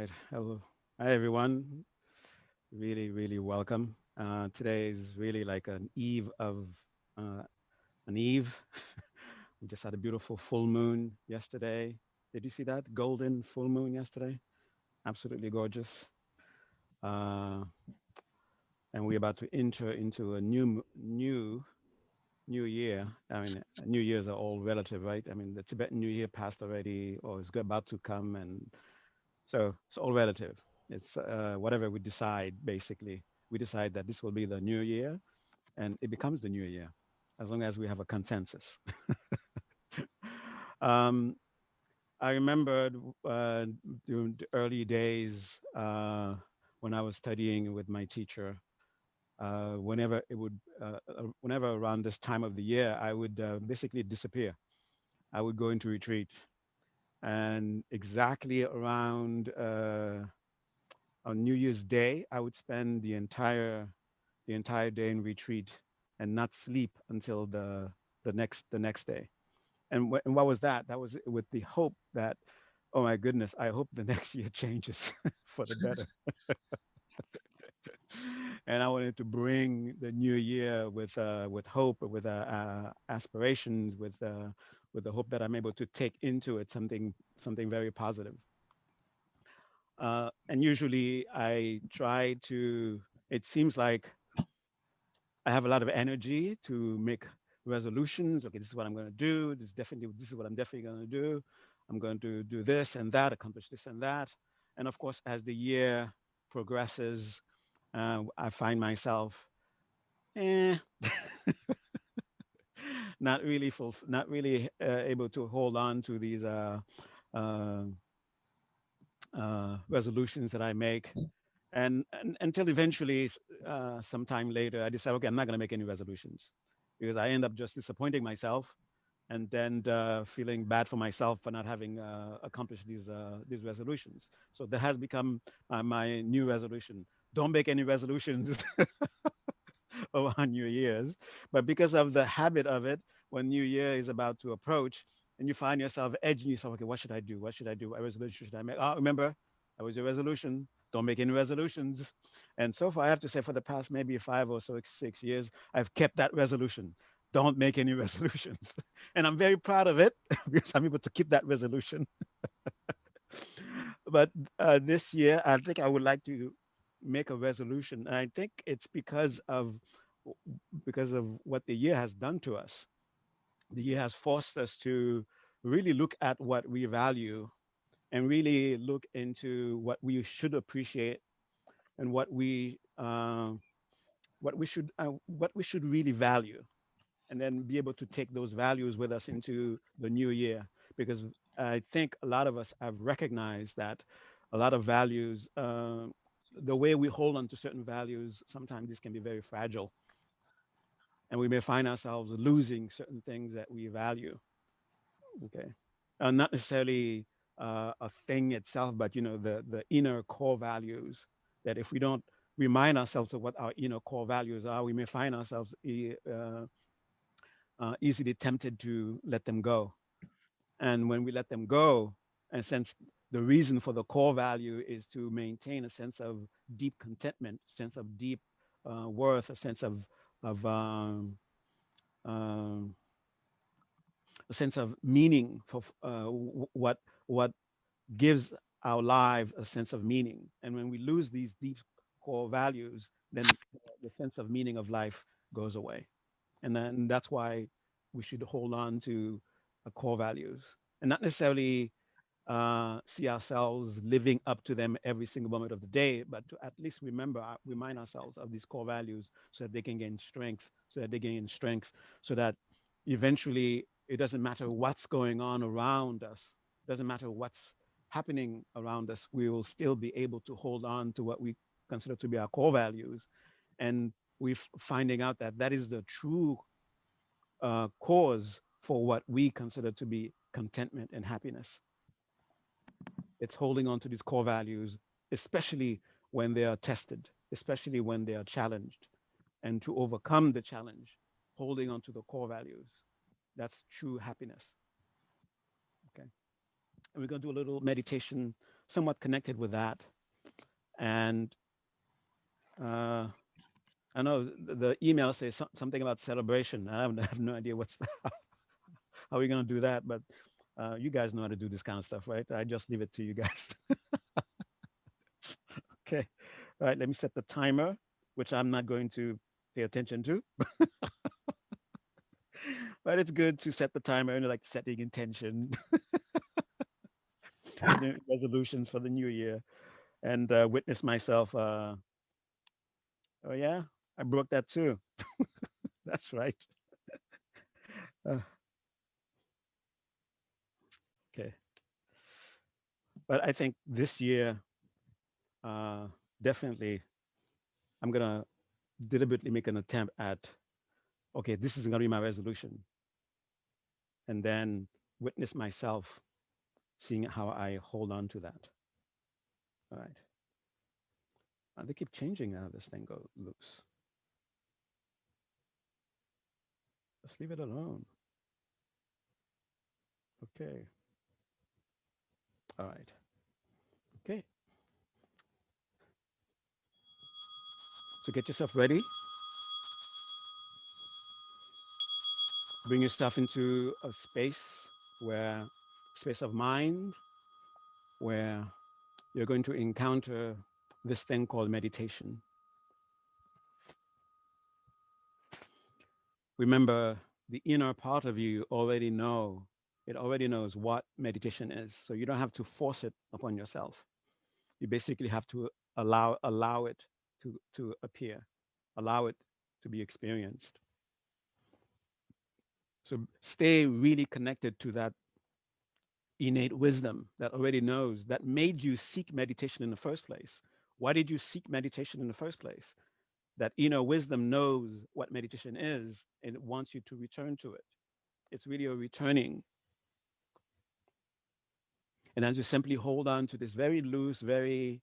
right. Hello. Hi, everyone. Really, really welcome. Today is really like uh, an eve. We just had a beautiful full moon yesterday. Did you see that? Golden full moon yesterday. Absolutely gorgeous. Uh, and we're about to enter into a new year. I mean, New Years are all relative, right? I mean, the Tibetan New Year passed already, or is about to come, and so it's all relative. It's whatever we decide, basically. We decide that this will be the new year, and it becomes the new year, as long as we have a consensus. um, I remembered during the early days when I was studying with my teacher. Whenever around this time of the year, I would basically disappear. I would go into retreat, and exactly around on New Year's Day, I would spend the entire day in retreat and not sleep until the next day. And what was that? That was with the hope that, oh my goodness, I hope the next year changes for the better. And I wanted to bring the new year with hope, with aspirations, with the hope that I'm able to take into it something very positive. And usually I try to. It seems like I have a lot of energy to make resolutions. Okay, this is what I'm going to do. This is what I'm definitely going to do. I'm going to do this and that, accomplish this and that. And of course, as the year progresses, I find myself eh, not really able to hold on to these uh, resolutions that I make. And until eventually, sometime later, I decide, okay, I'm not going to make any resolutions because I end up just disappointing myself and then feeling bad for myself for not having accomplished these resolutions. So that has become my new resolution. Don't make any resolutions on New Year's, but because of the habit of it, when New Year is about to approach, and you find yourself edging yourself, okay, what should I do? What should I do? What resolution should I make? Oh, remember, that was your resolution. Don't make any resolutions. And so far, I have to say, for the past maybe 5 or 6 years, I've kept that resolution. Don't make any resolutions. And I'm very proud of it because I'm able to keep that resolution. But this year, I think I would like to make a resolution. And I think it's because of what the year has done to us. The year has forced us to really look at what we value and really look into what we should appreciate and what we should really value, and then be able to take those values with us into the new year. Because I think a lot of us have recognized that a lot of values, the way we hold on to certain values, sometimes this can be very fragile, and we may find ourselves losing certain things that we value. Okay, not necessarily a thing itself, but the inner core values. That if we don't remind ourselves of what our inner core values are, we may find ourselves easily tempted to let them go. And when we let them go, and since the reason for the core value is to maintain a sense of deep contentment, sense of deep worth, a sense of um, a sense of meaning for what gives our lives a sense of meaning. And when we lose these deep core values, then the sense of meaning of life goes away. And then that's why we should hold on to core values and not necessarily see ourselves living up to them every single moment of the day, but to at least remind ourselves of these core values so that they can gain strength, so that eventually it doesn't matter what's going on around us, doesn't matter what's happening around us, we will still be able to hold on to what we consider to be our core values. And we're finding out that that is the true cause for what we consider to be contentment and happiness. It's holding on to these core values, especially when they are tested, especially when they are challenged. And to overcome the challenge, holding on to the core values. That's true happiness. Okay. And we're going to do a little meditation somewhat connected with that. And uh, I know the email says something about celebration. I have no idea what's how are we going to do that, but you guys know how to do this kind of stuff, right? I just leave it to you guys. Okay. All right. Let me set the timer, which I'm not going to pay attention to, but it's good to set the timer and like setting intention for the resolutions for the new year and witness myself. Oh, yeah, I broke that too. That's right. Uh, okay. But I think this year, uh, definitely, I'm going to deliberately make an attempt at, okay, this is going to be my resolution. And then witness myself seeing how I hold on to that. All right. They keep changing how this thing looks. Let's leave it alone. Okay. All right. Okay. So get yourself ready. Bring yourself into a space of mind, where you're going to encounter this thing called meditation. Remember, the inner part of you it already knows what meditation is. So you don't have to force it upon yourself. You basically have to allow it to appear, allow it to be experienced. So stay really connected to that innate wisdom that already knows, that made you seek meditation in the first place. Why did you seek meditation in the first place? That inner wisdom knows what meditation is and it wants you to return to it. It's really a returning. And as you simply hold on to this very loose, very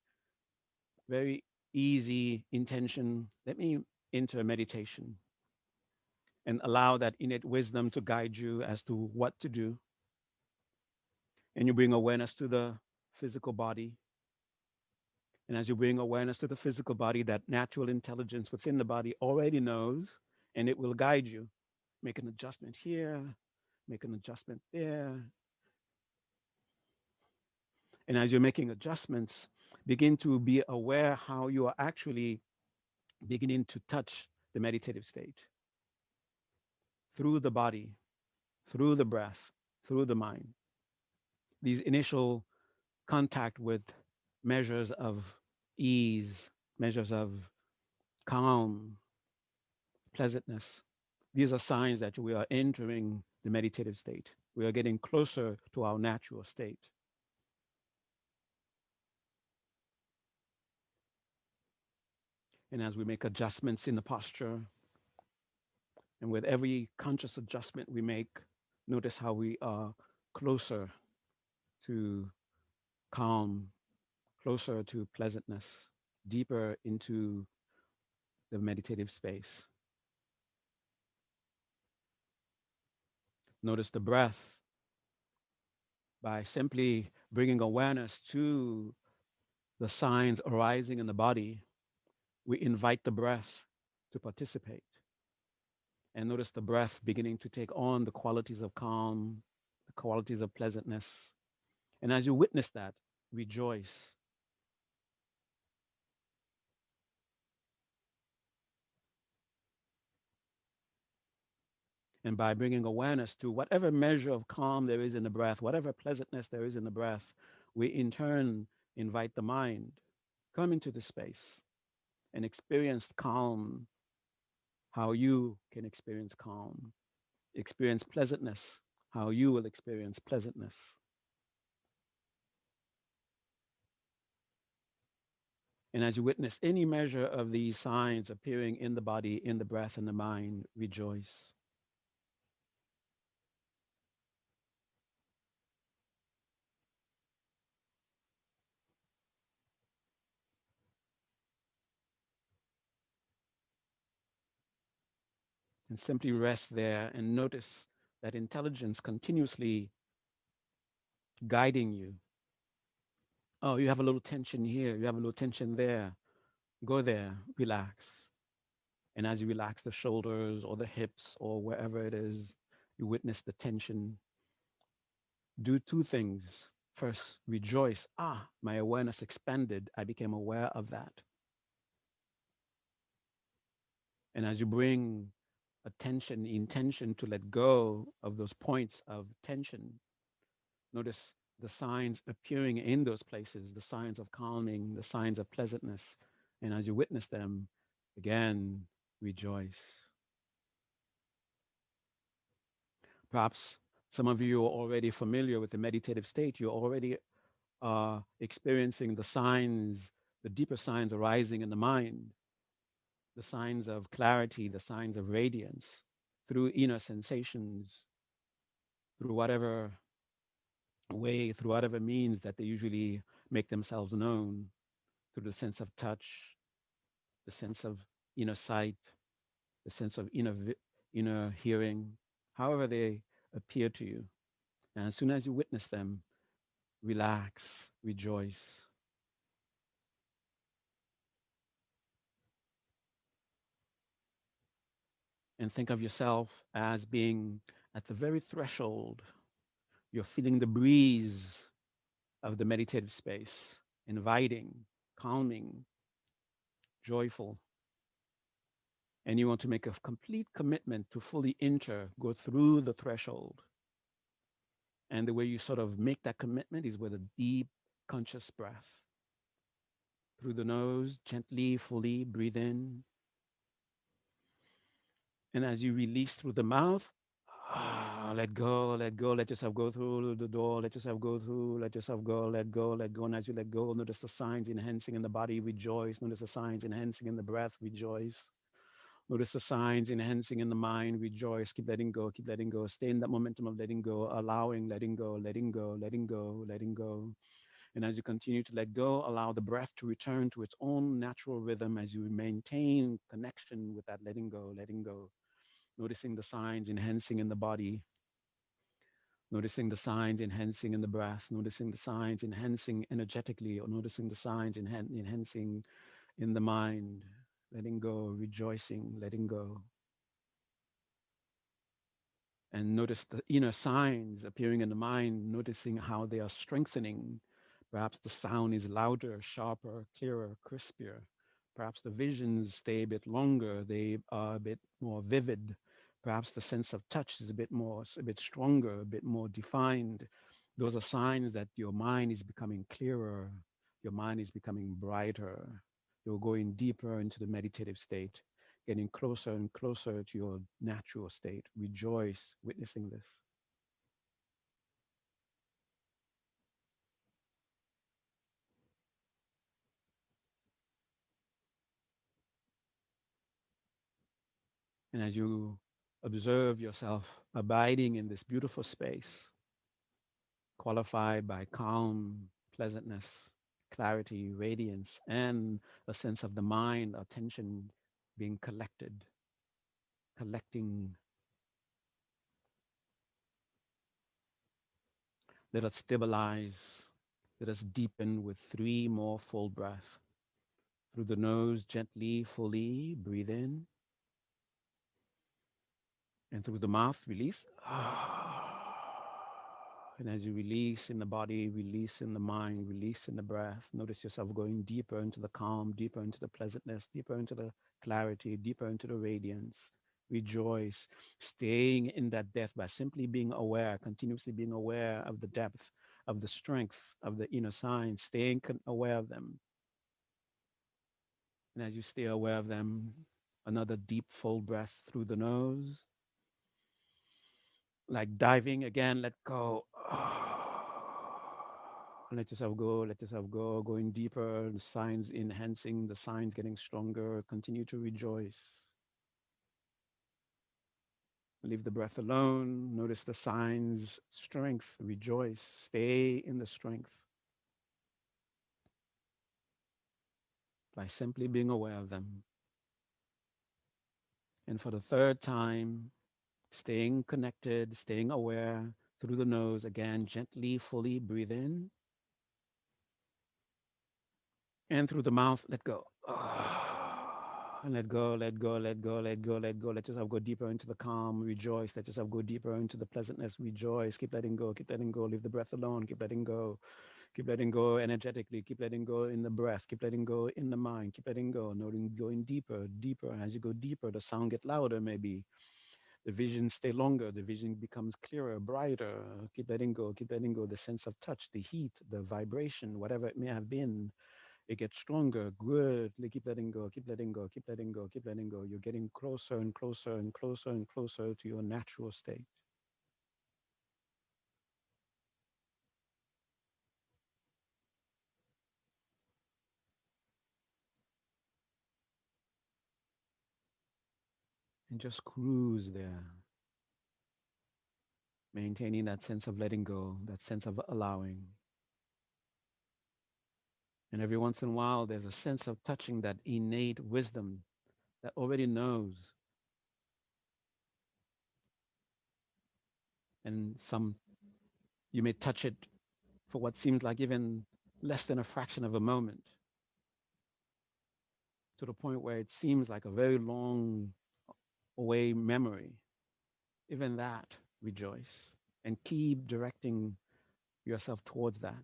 easy intention, let me enter meditation and allow that innate wisdom to guide you as to what to do. And you bring awareness to the physical body. And as you bring awareness to the physical body, that natural intelligence within the body already knows and it will guide you. Make an adjustment here, make an adjustment there. And as you're making adjustments, begin to be aware how you are actually beginning to touch the meditative state through the body, through the breath, through the mind. These initial contact with measures of ease, measures of calm, pleasantness. These are signs that we are entering the meditative state. We are getting closer to our natural state. And as we make adjustments in the posture, and with every conscious adjustment we make, notice how we are closer to calm, closer to pleasantness, deeper into the meditative space. Notice the breath by simply bringing awareness to the signs arising in the body. We invite the breath to participate and notice the breath beginning to take on the qualities of calm, the qualities of pleasantness. And as you witness that, rejoice. And by bringing awareness to whatever measure of calm there is in the breath, whatever pleasantness there is in the breath, we in turn invite the mind, come into the space and experience calm, how you can experience calm. Experience pleasantness, how you will experience pleasantness. And as you witness any measure of these signs appearing in the body, in the breath, and the mind, rejoice. And simply rest there and notice that intelligence continuously guiding you, Oh, you have a little tension here, you have a little tension there. Go there, relax. And as you relax the shoulders or the hips or wherever it is, you witness the tension. Do two things. First, rejoice. Ah, my awareness expanded. I became aware of that. And as you bring attention, intention to let go of those points of tension, notice the signs appearing in those places, the signs of calming, the signs of pleasantness. And as you witness them, again, rejoice. Perhaps some of you are already familiar with the meditative state. You're already experiencing the signs, the deeper signs arising in the mind, the signs of clarity, the signs of radiance through inner sensations, through whatever way, through whatever means that they usually make themselves known, through the sense of touch, the sense of inner sight, the sense of inner hearing, however they appear to you. And as soon as you witness them, relax, rejoice, and think of yourself as being at the very threshold. You're feeling the breeze of the meditative space, inviting, calming, joyful. And you want to make a complete commitment to fully enter, go through the threshold. And the way you sort of make that commitment is with a deep, conscious breath. Through the nose, gently, fully breathe in. And as you release through the mouth, let go, let go, let yourself go through the door, let yourself go through, let yourself go, let go, let go. And as you let go, notice the signs enhancing in the body, rejoice. Notice the signs enhancing in the breath, rejoice. Notice the signs enhancing in the mind, rejoice. Keep letting go, keep letting go. Stay in that momentum of letting go, allowing, letting go, letting go, letting go, letting go. And as you continue to let go, allow the breath to return to its own natural rhythm as you maintain connection with that letting go, letting go. Noticing the signs enhancing in the body, noticing the signs enhancing in the breath, noticing the signs enhancing energetically, or noticing the signs enhancing in the mind, letting go, rejoicing, letting go. And notice the inner signs appearing in the mind, noticing how they are strengthening. Perhaps the sound is louder, sharper, clearer, crispier. Perhaps the visions stay a bit longer, they are a bit more vivid. Perhaps the sense of touch is a bit more, a bit stronger, a bit more defined. Those are signs that your mind is becoming clearer, your mind is becoming brighter. You're going deeper into the meditative state, getting closer and closer to your natural state. Rejoice witnessing this. And as you observe yourself abiding in this beautiful space, qualified by calm, pleasantness, clarity, radiance, and a sense of the mind, attention being collected, collecting, let us stabilize, let us deepen with three more full breaths. Through the nose, gently, fully breathe in. And through the mouth, release. And as you release in the body, release in the mind, release in the breath, notice yourself going deeper into the calm, deeper into the pleasantness, deeper into the clarity, deeper into the radiance. Rejoice, staying in that depth by simply being aware, continuously being aware of the depth, of the strength of the inner signs, staying aware of them. And as you stay aware of them, another deep, full breath through the nose, like diving again, let go. Let yourself go, let yourself go, going deeper, the signs enhancing, the signs getting stronger. Continue to rejoice. Leave the breath alone. Notice the signs, strength, rejoice. Stay in the strength by simply being aware of them. And for the third time, staying connected, staying aware through the nose. Again, gently, fully breathe in. And through the mouth, let go. And let go, let go, let go, let go, let go. Let yourself go deeper into the calm, rejoice. Let yourself go deeper into the pleasantness, rejoice. Keep letting go, keep letting go. Leave the breath alone, keep letting go. Keep letting go energetically, keep letting go in the breath, keep letting go in the mind, keep letting go, noting going deeper, deeper. And as you go deeper, the sound get louder maybe. The vision stay longer, the vision becomes clearer, brighter. Keep letting go, keep letting go. The sense of touch, the heat, the vibration, whatever it may have been, it gets stronger. Good. Keep letting go. Keep letting go. Keep letting go. Keep letting go. You're getting closer and closer and closer and closer to your natural state. And just cruise there, maintaining that sense of letting go, that sense of allowing. And every once in a while, there's a sense of touching that innate wisdom that already knows. And some, you may touch it for what seems like even less than a fraction of a moment, to the point where it seems like a very long away memory. Even that, rejoice and keep directing yourself towards that.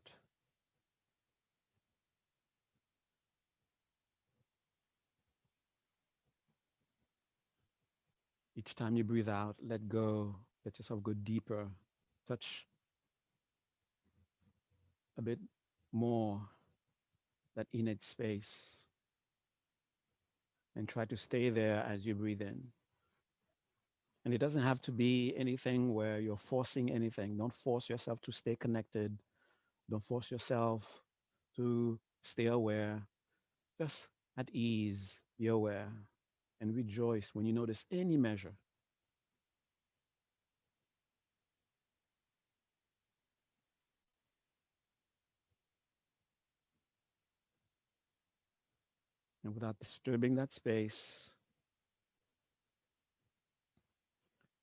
Each time you breathe out, let go, let yourself go deeper, touch a bit more that innate space, and try to stay there as you breathe in. And it doesn't have to be anything where you're forcing anything. Don't force yourself to stay connected. Don't force yourself to stay aware. Just at ease, be aware, and rejoice when you notice any measure. And without disturbing that space,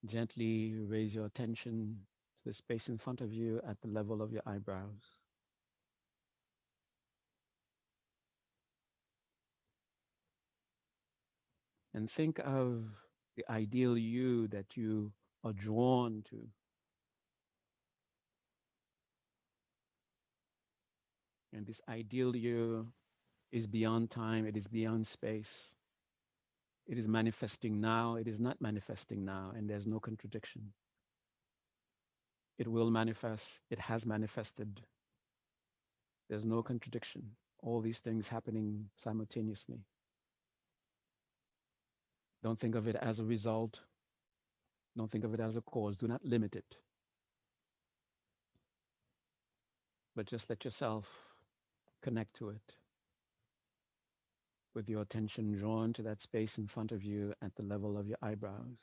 gently raise your attention to the space in front of you at the level of your eyebrows. And think of the ideal you that you are drawn to. And this ideal you is beyond time, it is beyond space. It is manifesting now, it is not manifesting now, and there's no contradiction. It will manifest, it has manifested. There's no contradiction. All these things happening simultaneously. Don't think of it as a result. Don't think of it as a cause. Do not limit it, but just let yourself connect to it with your attention drawn to that space in front of you at the level of your eyebrows.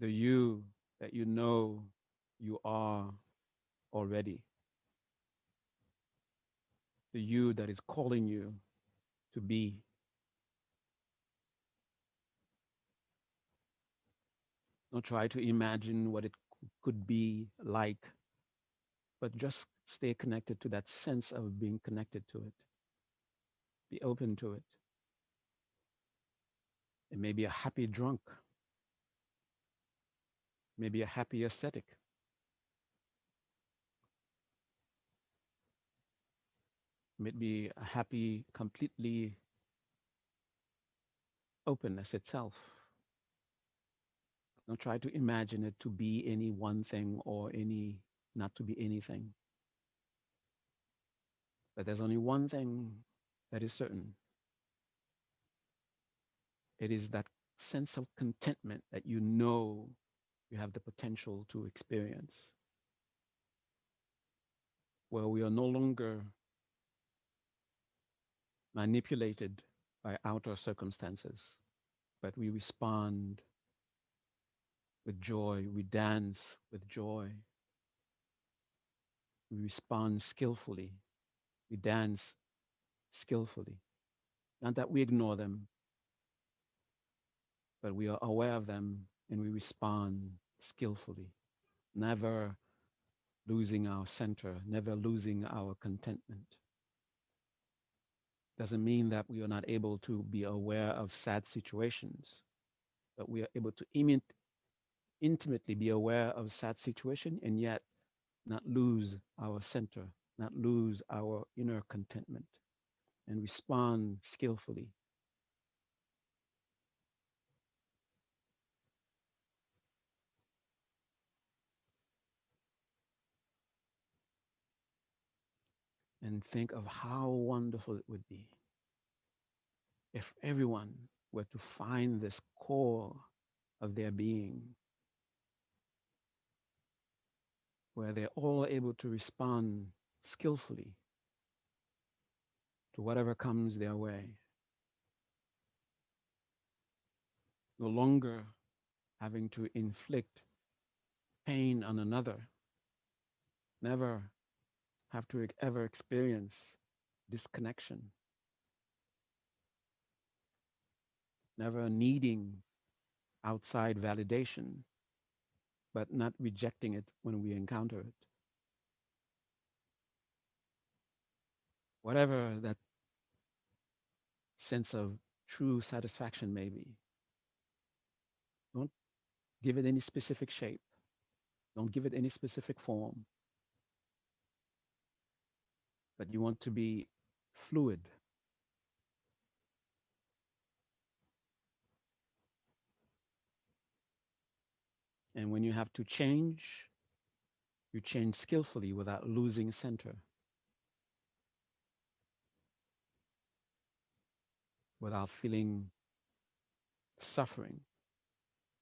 The you that you know you are already. The you that is calling you to be. Don't try to imagine what it could be like, but just stay connected to that sense of being connected to it. Be open to it. It may be a happy drunk, maybe a happy ascetic, maybe a happy, completely openness itself. Don't try to imagine it to be any one thing or any not to be anything. But there's only one thing that is certain. It is that sense of contentment that you know you have the potential to experience, where we are no longer manipulated by outer circumstances, but we respond with joy, we dance with joy, we respond skillfully, we dance skillfully. Not that we ignore them, but we are aware of them and we respond skillfully. never losing our center, never losing our contentment. Doesn't mean that we are not able to be aware of sad situations, but we are able to intimately be aware of sad situation and yet not lose our center, not lose our inner contentment, and respond skillfully. And think of how wonderful it would be if everyone were to find this core of their being where they're all able to respond skillfully to whatever comes their way, no longer having to inflict pain on another, never have to ever experience disconnection, never needing outside validation, but not rejecting it when we encounter it. Whatever that sense of true satisfaction may be, don't give it any specific shape, don't give it any specific form, but you want to be fluid. And when you have to change, you change skillfully without losing center, without feeling suffering.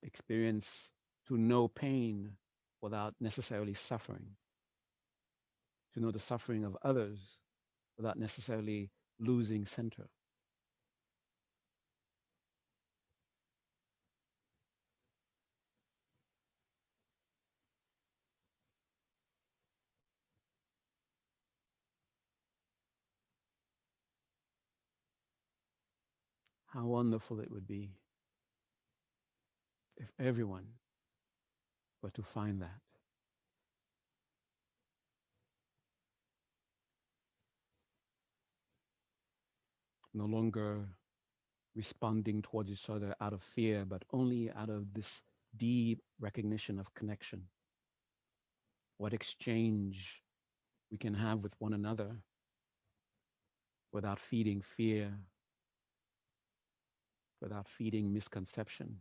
Experience to know pain without necessarily suffering, to know the suffering of others without necessarily losing center. How wonderful it would be if everyone were to find that, no longer responding towards each other out of fear, but only out of this deep recognition of connection. What exchange we can have with one another without feeding fear, without feeding misconception.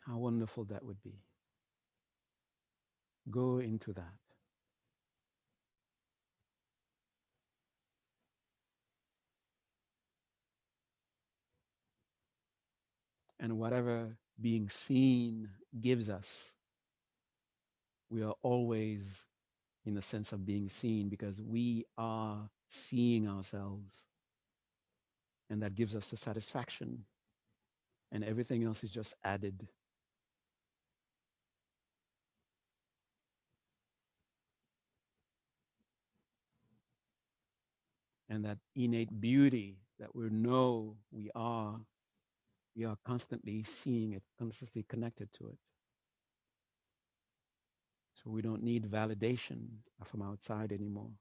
How wonderful that would be. Go into that. And whatever being seen gives us, we are always in the sense of being seen because we are seeing ourselves. And that gives us the satisfaction. And everything else is just added. And that innate beauty that we know we are constantly seeing it, constantly connected to it. So we don't need validation from outside anymore,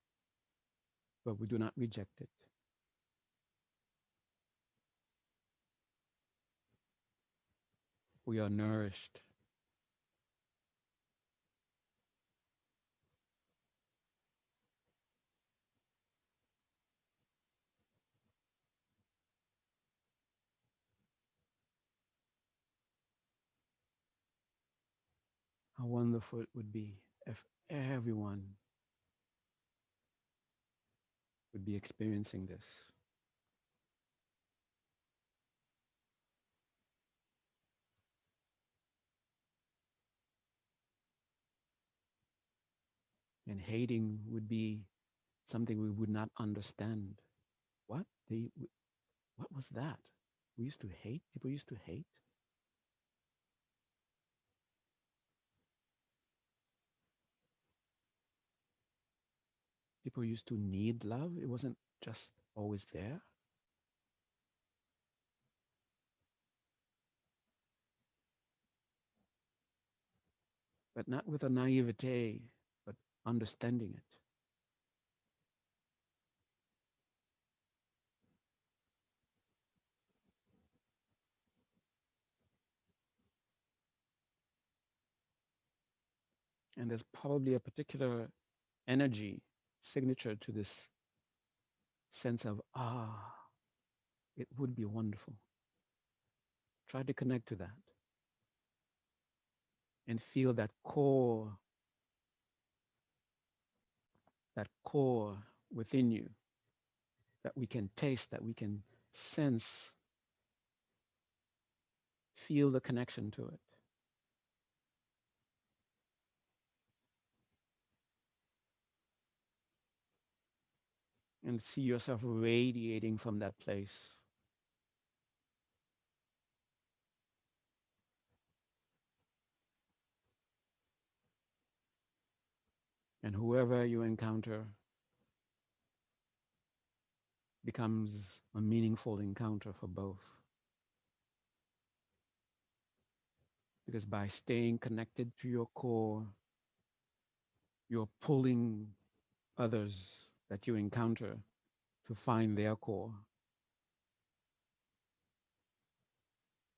but we do not reject it. We are nourished. How wonderful it would be if everyone would be experiencing this and hating would be something we would not understand. What? What was that? We used to hate? People used to hate? People used to need love? It wasn't just always there? but not with a naivete, but understanding it. And there's probably a particular energy signature to this sense of, it would be wonderful. Try to connect to that and feel that core within you that we can taste, that we can sense, feel the connection to it, and see yourself radiating from that place. And whoever you encounter becomes a meaningful encounter for both. Because by staying connected to your core, you're pulling others that you encounter to find their core.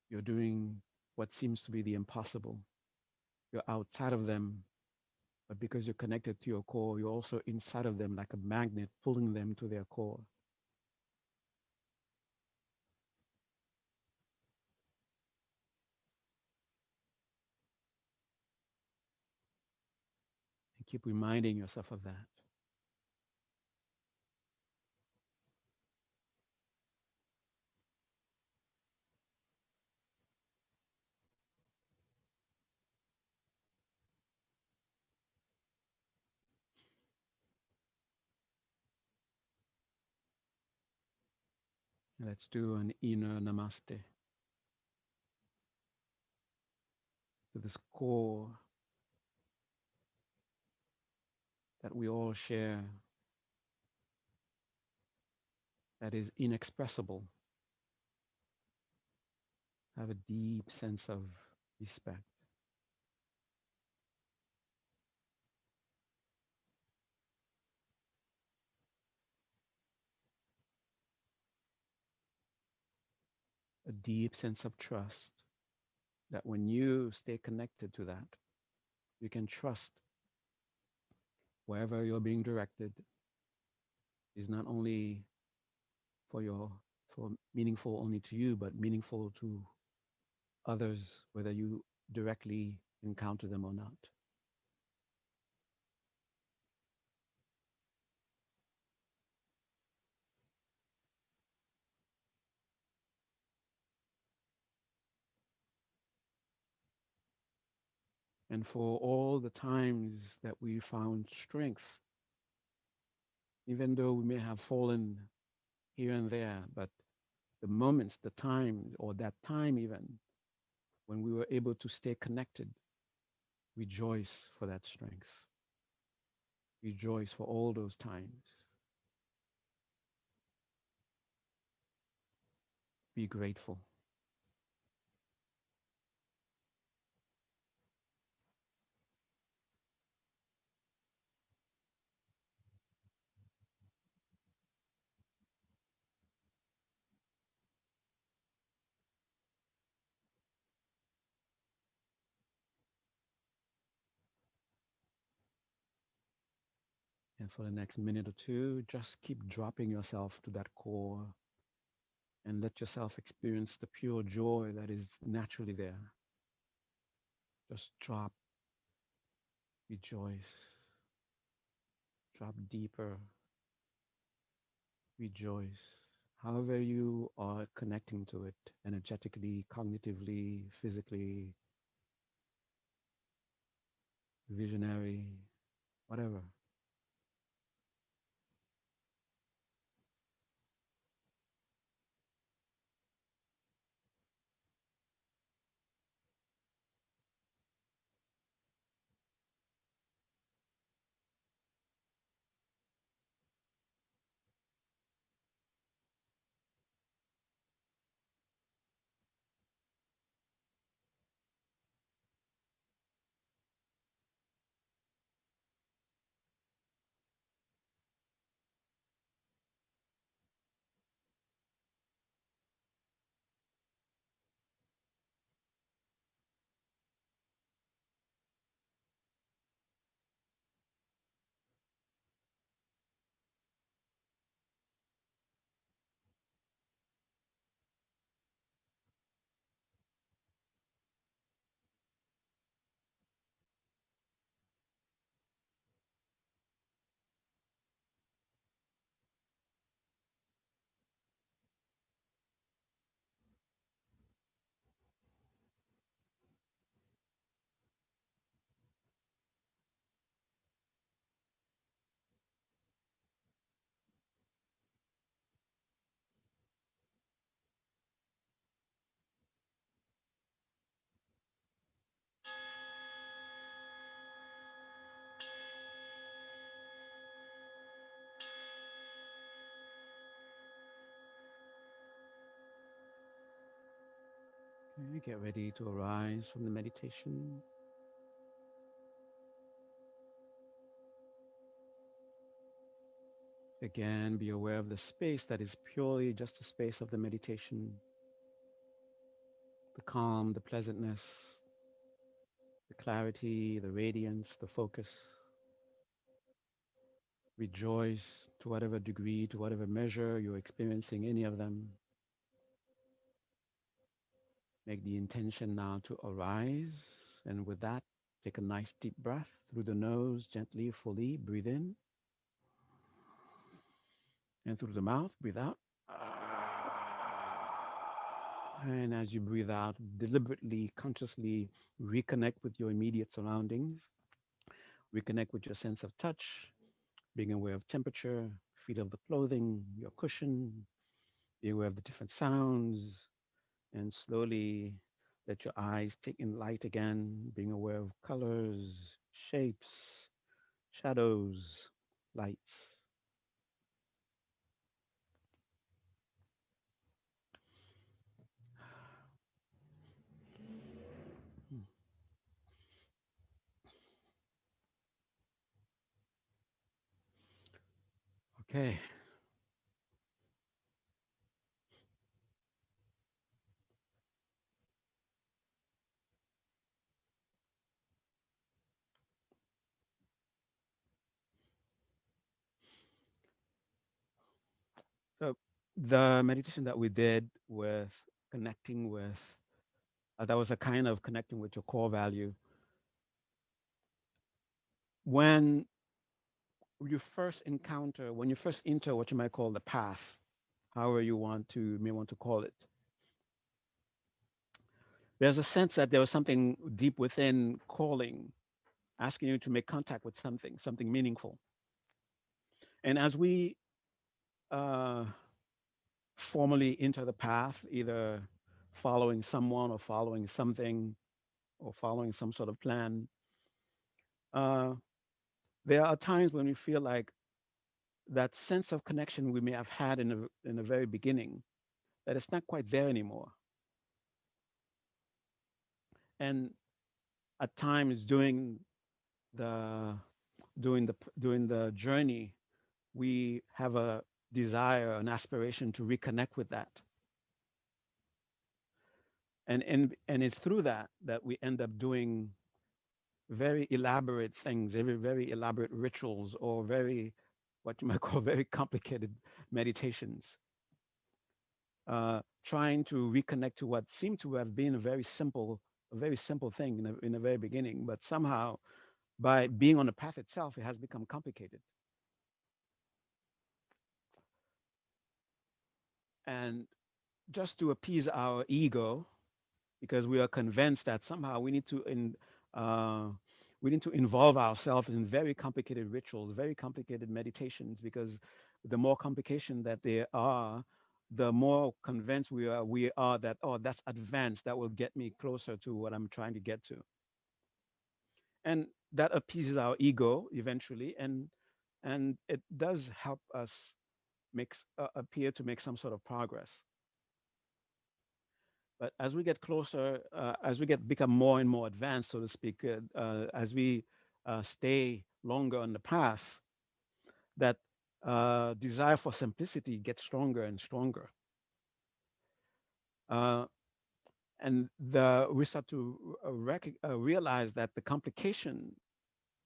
You're doing what seems to be the impossible. You're outside of them, but because you're connected to your core, you're also inside of them like a magnet, pulling them to their core. And keep reminding yourself of that. Let's do an inner namaste to this core that we all share, that is inexpressible. Have a deep sense of respect, a deep sense of trust that when you stay connected to that, you can trust wherever you're being directed is not only for your for meaningful only to you, but meaningful to others, whether you directly encounter them or not. And for all the times that we found strength, even though we may have fallen here and there, but the moments, the time, or that time even when we were able to stay connected, rejoice for that strength. Rejoice for all those times. Be grateful. And for the next minute or two, just keep dropping yourself to that core and let yourself experience the pure joy that is naturally there. Just drop, rejoice, drop deeper, rejoice. However, you are connecting to it energetically, cognitively, physically, visionary, whatever. You get ready to arise from the meditation. Again, be aware of the space that is purely just the space of the meditation, the calm, the pleasantness, the clarity, the radiance, the focus. Rejoice to whatever degree, to whatever measure you're experiencing any of them. Make the intention now to arise. And with that, take a nice deep breath through the nose, gently, fully. Breathe in. And through the mouth, breathe out. And as you breathe out, deliberately, consciously reconnect with your immediate surroundings. Reconnect with your sense of touch, being aware of temperature, feel of the clothing, your cushion, be aware of the different sounds, and slowly let your eyes take in light again, being aware of colors, shapes, shadows, lights. Hmm. Okay. So the meditation that we did with connecting with, that was a kind of connecting with your core value. When you first encounter, when you first enter what you might call the path, however may want to call it, there's a sense that there was something deep within calling, asking you to make contact with something, something meaningful. And as we uh, formally enter the path, either following someone or following something or following some sort of plan, uh, there are times when we feel like that sense of connection we may have had in the very beginning, that it's not quite there anymore. And at times the during the journey, we have a desire, an aspiration to reconnect with that. And it's through that that we end up doing very elaborate things, very elaborate rituals, or very what you might call very complicated meditations, trying to reconnect to what seemed to have been a very simple thing in the very beginning, but somehow by being on the path itself, it has become complicated. And just to appease our ego, because we are convinced that somehow uh, we need to involve ourselves in very complicated rituals, very complicated meditations, because the more complication that there are, the more convinced we are that, oh, that's advanced, that will get me closer to what I'm trying to get to. And that appeases our ego eventually, and it does help us appear to make some sort of progress. But as we get closer, as we get become more and more advanced, so to speak, as we stay longer on the path, that desire for simplicity gets stronger and stronger. Uh, and we start to realize that the complication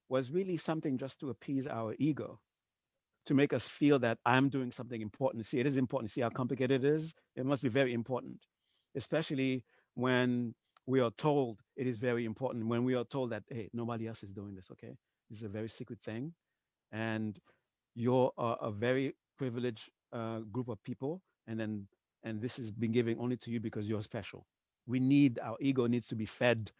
was really something just to appease our ego, to make us feel that I'm doing something important. See, it is important. See how complicated it is? It must be very important, especially when we are told it is very important, when we are told that, hey, nobody else is doing this, okay? This is a very secret thing. And you're a very privileged group of people. And this is being given only to you because you're special. Our ego needs to be fed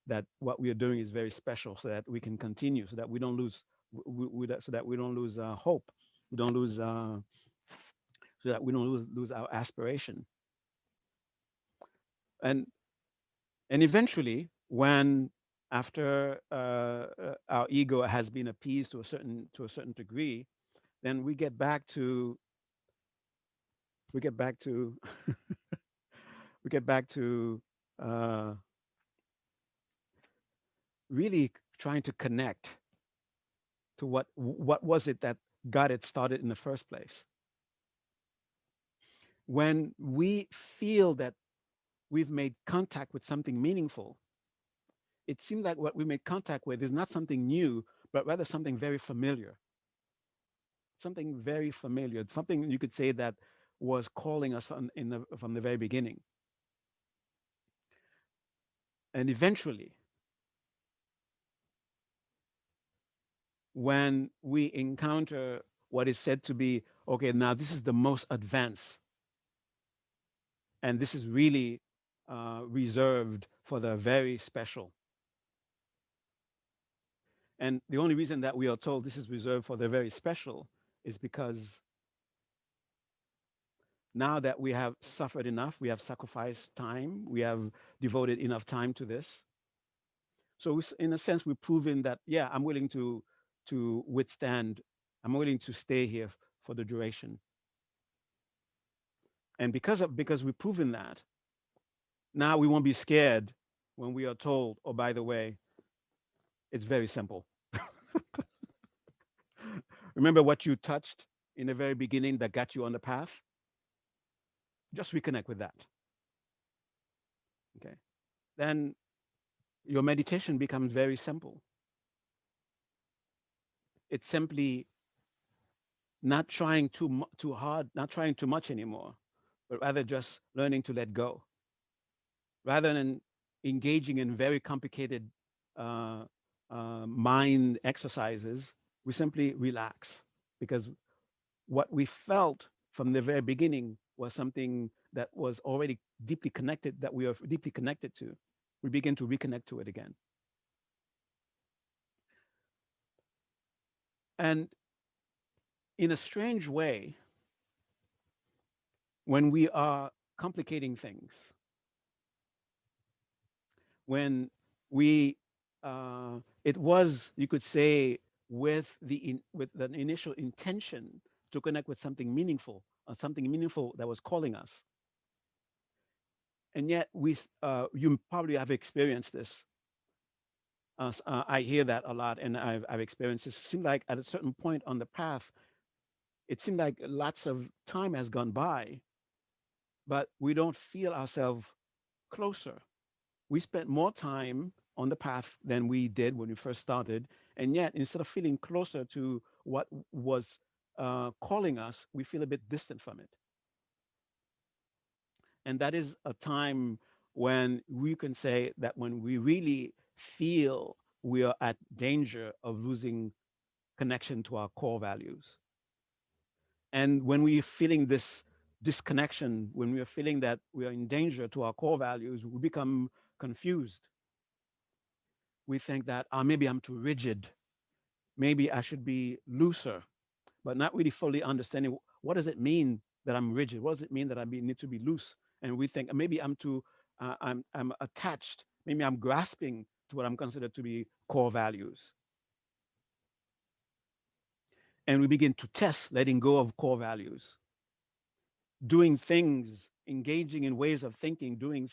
that what we are doing is very special so that we can continue, so that we don't lose, so that we don't lose hope. We don't lose, so that we don't lose our aspiration. And and eventually, when after our ego has been appeased to a certain degree, then we get back to we get back to uh, really trying to connect to what was it that got it started in the first place. When we feel that we've made contact with something meaningful, it seems like what we made contact with is not something new, but rather something very familiar, something very familiar, something you could say that was calling us from the very beginning. And eventually, when we encounter what is said to be, okay, now this is the most advanced, and this is really reserved for the very special. And the only reason that we are told this is reserved for the very special is because now that we have suffered enough, we have sacrificed time, we have devoted enough time to this. So in a sense, we've proven that, yeah, I'm willing to withstand, I'm willing to stay here for the duration. And because we've proven that, now we won't be scared when we are told, oh, by the way, it's very simple. Remember what you touched in the very beginning that got you on the path? Just reconnect with that. Okay. Then your meditation becomes very simple. It's simply not trying too hard, not trying too much anymore, but rather just learning to let go, rather than engaging in very complicated uh, mind exercises. We simply relax because what we felt from the very beginning was something that was already deeply connected, that we are deeply connected to. We begin to reconnect to it again. And in a strange way, when we are complicating things, when we, it was, you could say, with the initial intention to connect with something meaningful, something meaningful that was calling us, and yet you probably have experienced this. I hear that a lot, and I've experienced this. It seemed like at a certain point on the path, it seemed like lots of time has gone by, but we don't feel ourselves closer. We spent more time on the path than we did when we first started, and yet instead of feeling closer to what was calling us, we feel a bit distant from it. And that is a time when we can say that when we really feel we are at danger of losing connection to our core values. And when we're feeling this disconnection, when we are feeling that we are in danger to our core values, we become confused. We think that maybe I'm too rigid, maybe I should be looser, but not really fully understanding what does it mean that I'm rigid, what does it mean that need to be loose. And we think maybe I'm attached, maybe I'm grasping to what I'm considered to be core values. And we begin to test letting go of core values, doing things, engaging in ways of thinking, doing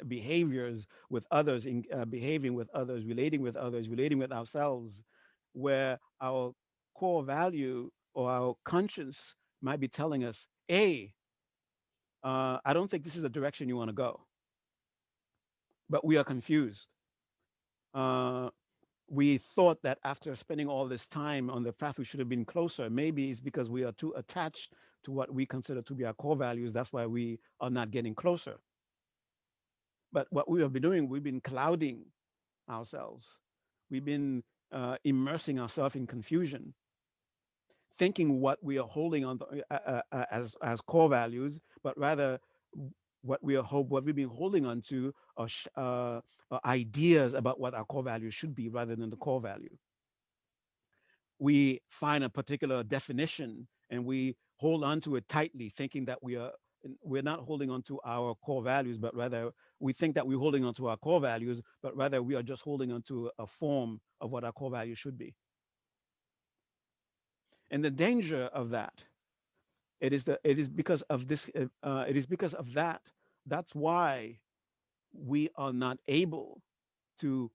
behaviors with others, behaving with others, relating with ourselves, where our core value or our conscience might be telling us, hey, I don't think this is the direction you want to go. But we are confused. Uh, we thought that after spending all this time on the path, we should have been closer. Maybe it's because we are too attached to what we consider to be our core values. That's why we are not getting closer. But what we have been doing, we've been clouding ourselves. We've been immersing ourselves in confusion, thinking what we are holding on to, as core values, but rather what we've been holding on to are ideas about what our core values should be rather than the core value. We find a particular definition and we hold on to it tightly, thinking that we're not holding on to our core values, but rather we think that we're holding on to our core values, but rather we are just holding on to a form of what our core values should be. And the danger of that, it is because of this, it is because of that. That's why we are not able to,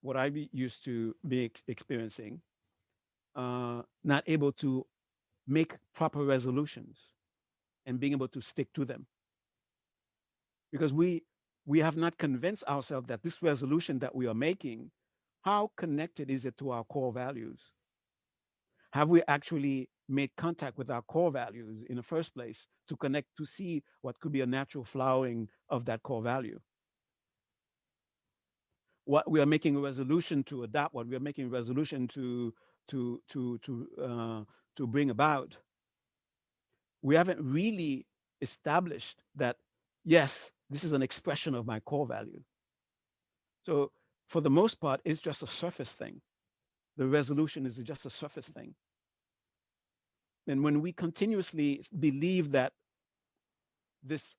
what used to be experiencing, not able to make proper resolutions and being able to stick to them, because we have not convinced ourselves that this resolution that we are making, how connected is it to our core values? Have we actually made contact with our core values in the first place to connect, to see what could be a natural flowering of that core value? What we are making a resolution to adopt, what we are making a resolution to to to uh, to bring about, we haven't really established that, yes, this is an expression of my core value. So for the most part, it's just a surface thing. The resolution is just a surface thing. And when we continuously believe that this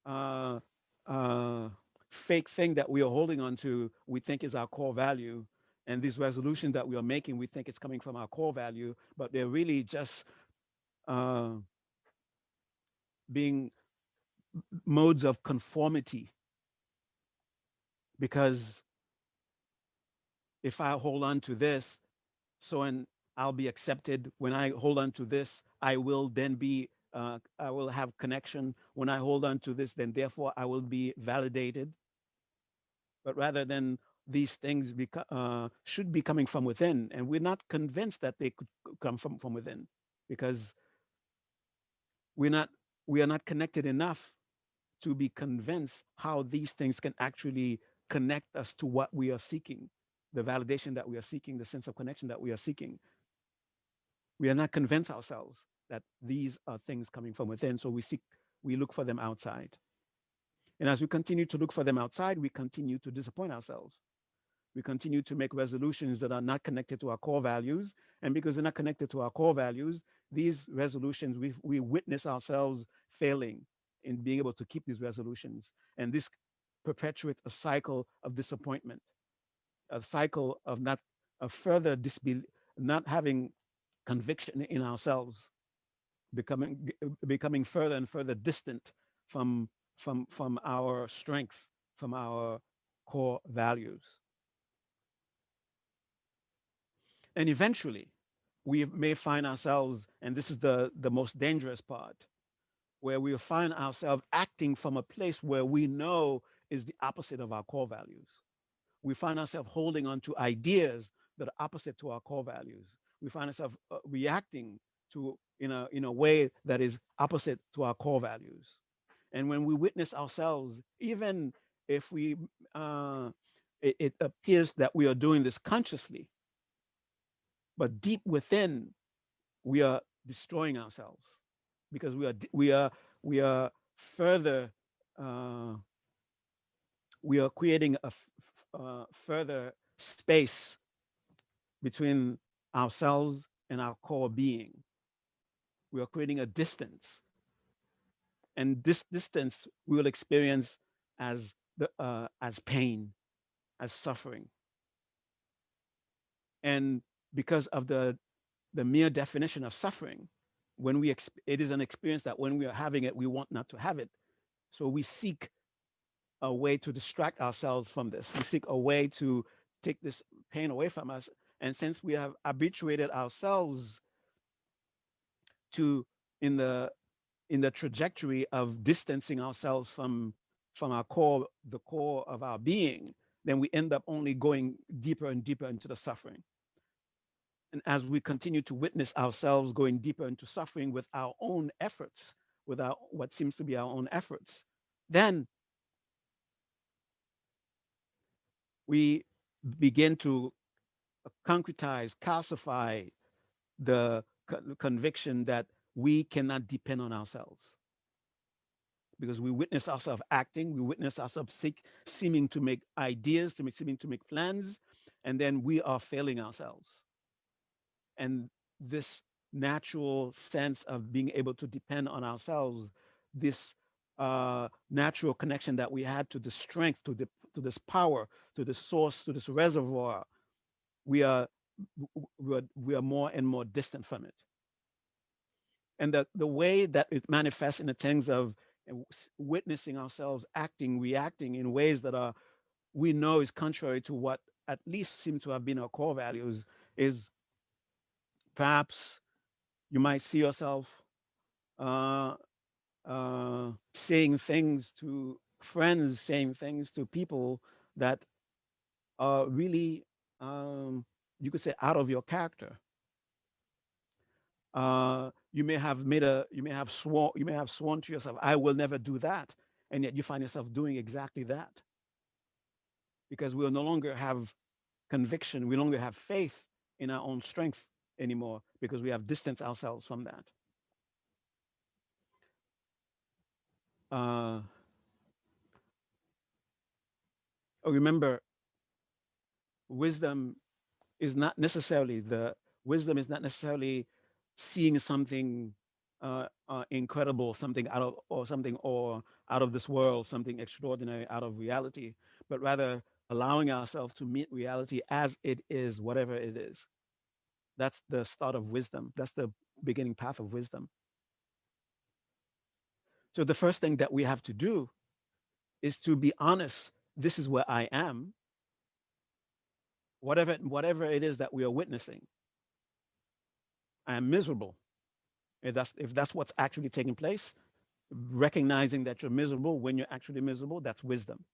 uh, uh, fake thing that we are holding on to, we think is our core value, and these resolutions that we are making, we think it's coming from our core value, but they're really just uh, being modes of conformity. Because if I hold on to this, so and I'll be accepted. When I hold on to this, I will then be, I will have connection. When I hold on to this, then therefore I will be validated. But rather than these things should be coming from within, and we're not convinced that they could come from within, because we're not we are not connected enough to be convinced how these things can actually connect us to what we are seeking, the validation that we are seeking, the sense of connection that we are seeking. We are not convinced ourselves that these are things coming from within, so we look for them outside. And as we continue to look for them outside, we continue to disappoint ourselves. We continue to make resolutions that are not connected to our core values. And because they're not connected to our core values, these resolutions, we witness ourselves failing in being able to keep these resolutions. And this perpetuates a cycle of disappointment, a cycle of not, of further disbelief, not having conviction in ourselves, becoming further and further distant from from our strength, from our core values. And eventually, we may find ourselves, and this is the most dangerous part, where we find ourselves acting from a place where we know is the opposite of our core values. We find ourselves holding on to ideas that are opposite to our core values. We find ourselves reacting to in a way that is opposite to our core values. And when we witness ourselves, even if it appears that we are doing this consciously, but deep within, we are destroying ourselves, because we are further uh, we are creating a further space between ourselves and our core being. We are creating a distance, and this distance we will experience as pain, as suffering. And because of the mere definition of suffering, when it is an experience that when we are having it, we want not to have it. So we seek a way to distract ourselves from this. We seek a way to take this pain away from us. And since we have habituated ourselves to in the trajectory of distancing ourselves from our core, the core of our being, then we end up only going deeper and deeper into the suffering. And as we continue to witness ourselves going deeper into suffering with our own efforts, with our what seems to be our own efforts, then we begin to concretize, calcify the conviction that we cannot depend on ourselves, because we witness ourselves acting, we witness ourselves seeming to make ideas, seeming to make plans, and then we are failing ourselves. And this natural sense of being able to depend on ourselves, this natural connection that we had to the strength, to this power, to the source, to this reservoir, we are we are more and more distant from it. And the way that it manifests in the things of and witnessing ourselves acting, reacting in ways that are we know is contrary to what at least seem to have been our core values, is perhaps you might see yourself uh, saying things to friends, saying things to people that are really, you could say, out of your character. You may have sworn to yourself, I will never do that, and yet you find yourself doing exactly that because we no longer have conviction, we no longer have faith in our own strength anymore because we have distanced ourselves from that. Uh, Remember, wisdom is not necessarily the wisdom is not necessarily seeing something incredible, something out of or something or out of this world, something extraordinary out of reality, but rather allowing ourselves to meet reality as it is, whatever it is. That's the start of wisdom. That's the beginning path of wisdom. So the first thing that we have to do is to be honest. This is where I am. Whatever it is that we are witnessing, I am miserable. If that's what's actually taking place, recognizing that you're miserable when you're actually miserable, that's wisdom.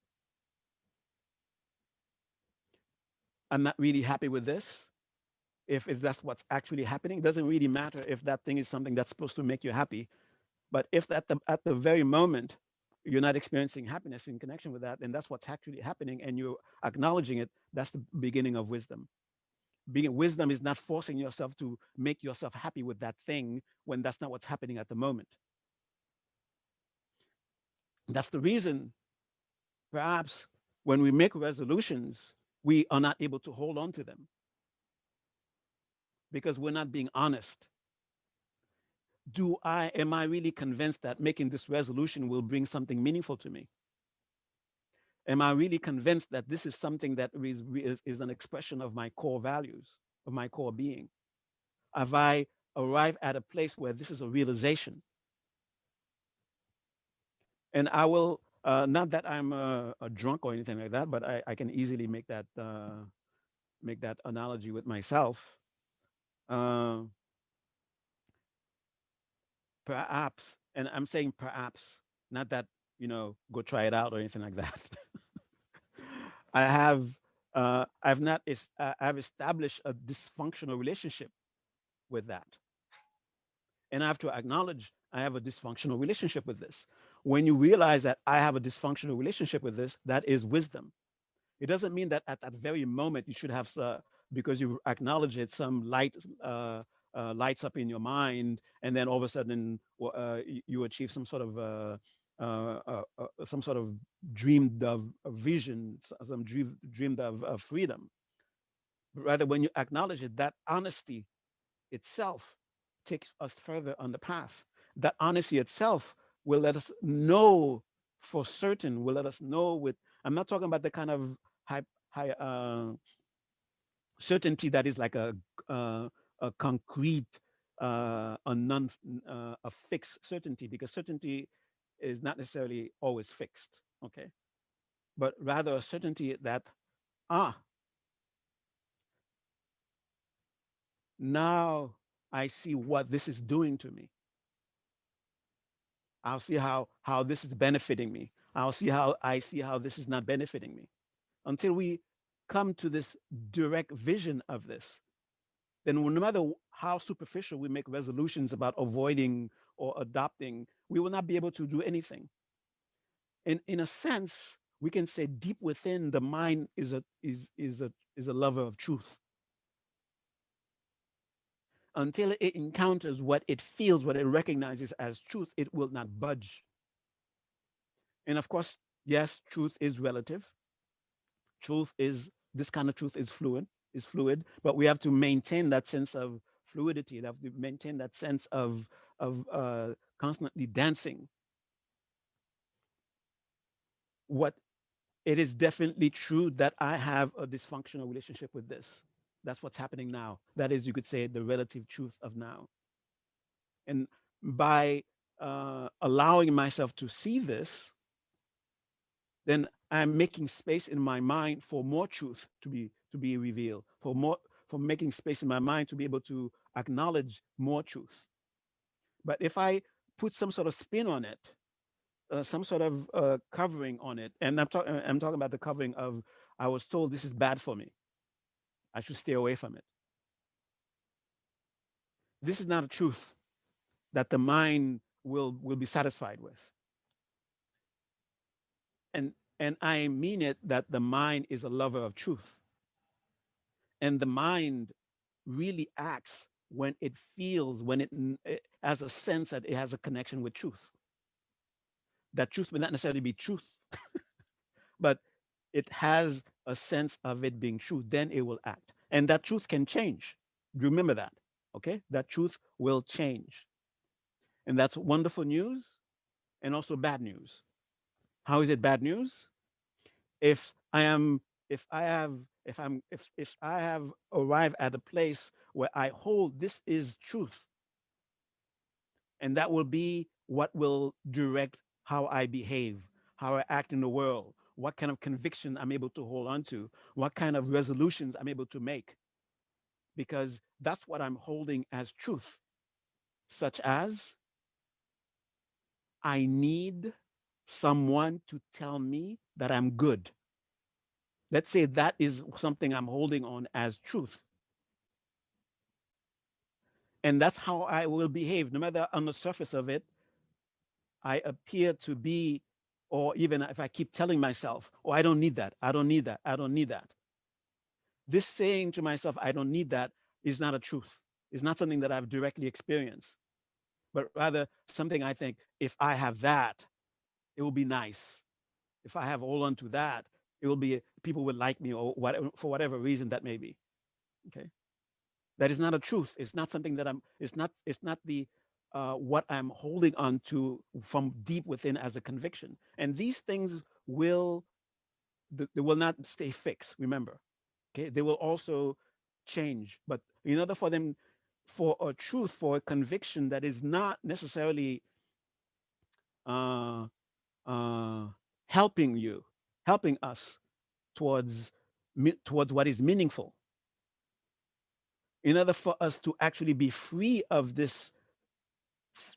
I'm not really happy with this. If that's what's actually happening, it doesn't really matter if that thing is something that's supposed to make you happy. But if at the very moment you're not experiencing happiness in connection with that, and that's what's actually happening, and you're acknowledging it, that's the beginning of wisdom. Being wisdom is not forcing yourself to make yourself happy with that thing when that's not what's happening at the moment. That's the reason, perhaps, when we make resolutions, we are not able to hold on to them because we're not being honest. Am I really convinced that making this resolution will bring something meaningful to me? Am I really convinced that this is something that is an expression of my core values, of my core being? Have I arrived at a place where this is a realization? And I will, not that I'm a drunk or anything like that, but I can easily make that analogy with myself. Uh, Perhaps, and I'm saying perhaps, not that, go try it out or anything like that. I have, I've not, I've established a dysfunctional relationship with that. And I have to acknowledge I have a dysfunctional relationship with this. When you realize that I have a dysfunctional relationship with this, that is wisdom. It doesn't mean that at that very moment you should have, because you acknowledge it, some lights up in your mind, and then all of a sudden you achieve some sort of dreamed of vision, some dreamed of freedom. But rather, when you acknowledge it, that honesty itself takes us further on the path. That honesty itself will let us know for certain, will let us know with, I'm not talking about the kind of high certainty that is like a concrete, a non, a fixed certainty, because certainty is not necessarily always fixed, okay? But rather a certainty that, ah, now I see what this is doing to me. I'll see how this is benefiting me. I see how this is not benefiting me. Until we come to this direct vision of this, then no matter how superficial we make resolutions about avoiding or adopting, we will not be able to do anything. In a sense, we can say deep within the mind is a lover of truth. Until it encounters what it feels, what it recognizes as truth, it will not budge. And of course, yes, truth is relative. Truth is This kind of truth is fluid, but we have to maintain that sense of fluidity. We have to maintain that sense of constantly dancing. What It is definitely true that I have a dysfunctional relationship with this. That's what's happening now. That is, you could say, the relative truth of now. And by allowing myself to see this, then I'm making space in my mind for more truth to be revealed, for making space in my mind to be able to acknowledge more truth. But if I put some sort of spin on it, some sort of covering on it, and I'm talking about the covering of I was told this is bad for me, I should stay away from it. This is not a truth that the mind will be satisfied with. And I mean it that the mind is a lover of truth. And the mind really acts when it feels, when it has a sense that it has a connection with truth. That truth may not necessarily be truth, but it has a sense of it being true. Then it will act. And that truth can change. Remember that. Okay? That truth will change. And that's wonderful news and also bad news. How is it bad news? If I am, if I have, if I have arrived at a place where I hold this is truth, and that will be what will direct how I behave, how I act in the world, what kind of conviction I'm able to hold on to, what kind of resolutions I'm able to make, because that's what I'm holding as truth, such as I need someone to tell me that I'm good. Let's say that is something I'm holding on as truth. And that's how I will behave. No matter on the surface of it, I appear to be, or even if I keep telling myself, oh, I don't need that, I don't need that, I don't need that. This saying to myself, I don't need that, is not a truth. It's not something that I've directly experienced, but rather something I think if I have that, it will be nice. If I have hold on to that, it will be people would like me or what, for whatever reason that may be. Okay. That is not a truth. It's not something that it's not the what I'm holding on to from deep within as a conviction. And these things will they will not stay fixed, remember. Okay? They will also change. But in order for them, for a truth, for a conviction that is not necessarily uh uh helping you, helping us towards towards what is meaningful, in order for us to actually be free of this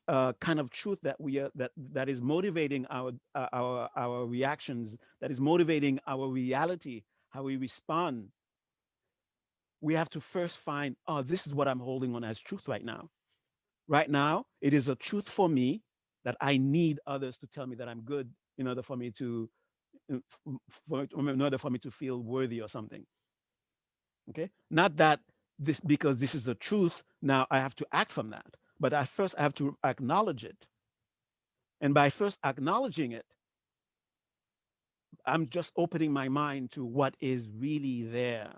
kind of truth that we are that is motivating our reactions, that is motivating our reality, how we respond, we have to first find, oh, this is what I'm holding on as truth right now. Right now it is a truth for me that I need others to tell me that I'm good in order for me to in order for me to feel worthy or something. Okay, not that this, because this is the truth, now I have to act from that, but at first I have to acknowledge it. And by first acknowledging it, I'm just opening my mind to what is really there.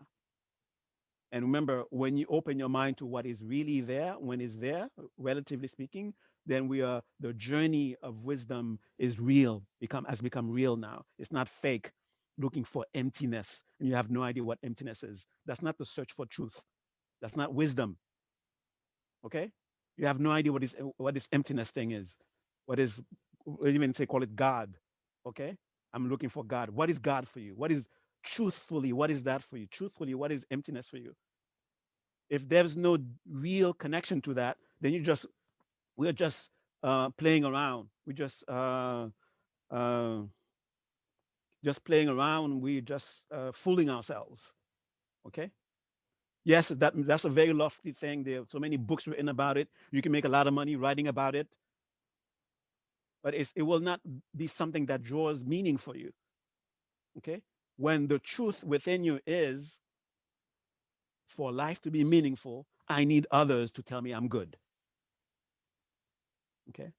And remember, when you open your mind to what is really there, when it's there, relatively speaking, then the journey of wisdom is real, has become real now. It's not fake, looking for emptiness, and you have no idea what emptiness is. That's not the search for truth. That's not wisdom. Okay? You have no idea what this emptiness thing is. What is, even say, call it God. Okay? I'm looking for God. What is God for you? What is truthfully, what is that for you? Truthfully, what is emptiness for you? If there's no real connection to that, then we're just playing around. We're uh, just playing around. We're just fooling ourselves. Okay? Yes, that's a very lofty thing. There are so many books written about it. You can make a lot of money writing about it, but it will not be something that draws meaning for you. Okay? When the truth within you is, for life to be meaningful, I need others to tell me I'm good. Okay?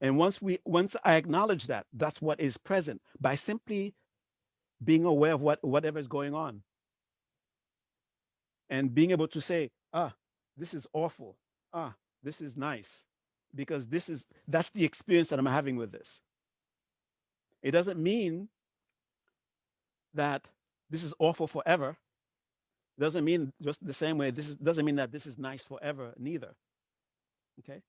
And once I acknowledge that, that's what is present by simply being aware of whatever is going on and being able to say, ah, this is awful. Ah, this is nice. Because that's the experience that I'm having with this. It doesn't mean that this is awful forever. It doesn't mean just the same way doesn't mean that this is nice forever neither. Okay?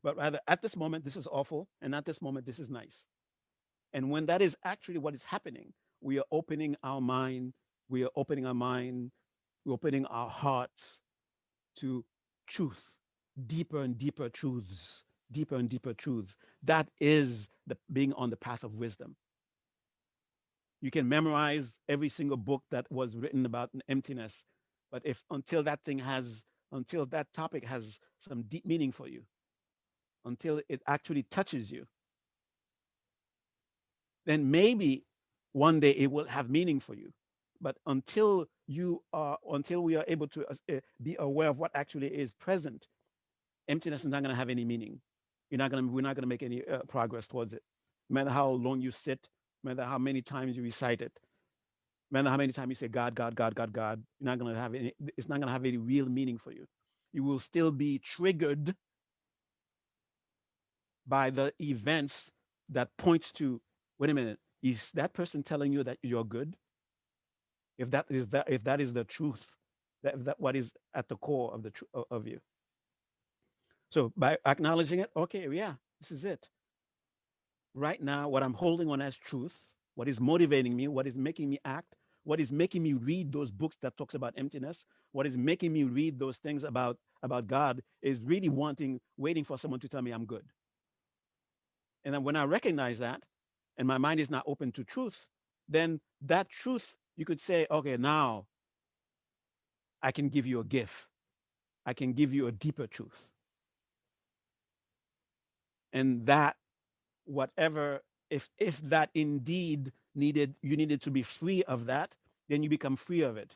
but rather at this moment, this is awful, and at this moment, this is nice. And when that is actually what is happening, we are opening our mind, we are opening our mind, we're opening our hearts to truth, deeper and deeper truths, deeper and deeper truths. That is the being on the path of wisdom. You can memorize every single book that was written about emptiness, but if until that topic has some deep meaning for you, until it actually touches you, then maybe one day it will have meaning for you. But until we are able to be aware of what actually is present, emptiness is not going to have any meaning. We're not going to make any progress towards it. No matter how long you sit, no matter how many times you recite it, no matter how many times you say God, God, God, God, God, you're not going to have any. It's not going to have any real meaning for you. You will still be triggered by the events that points to. Wait a minute. Is that person telling you that you're good? If that is the truth, that what is at the core of of you. So by acknowledging it, okay, yeah, this is it. Right now, what I'm holding on as truth, what is motivating me, what is making me act, what is making me read those books that talks about emptiness, what is making me read those things about God is really waiting for someone to tell me I'm good. And then when I recognize that, and my mind is not open to truth, then that truth, you could say, okay, now I can give you a gift. I can give you a deeper truth. And that whatever, if that indeed needed to be free of that, then you become free of it.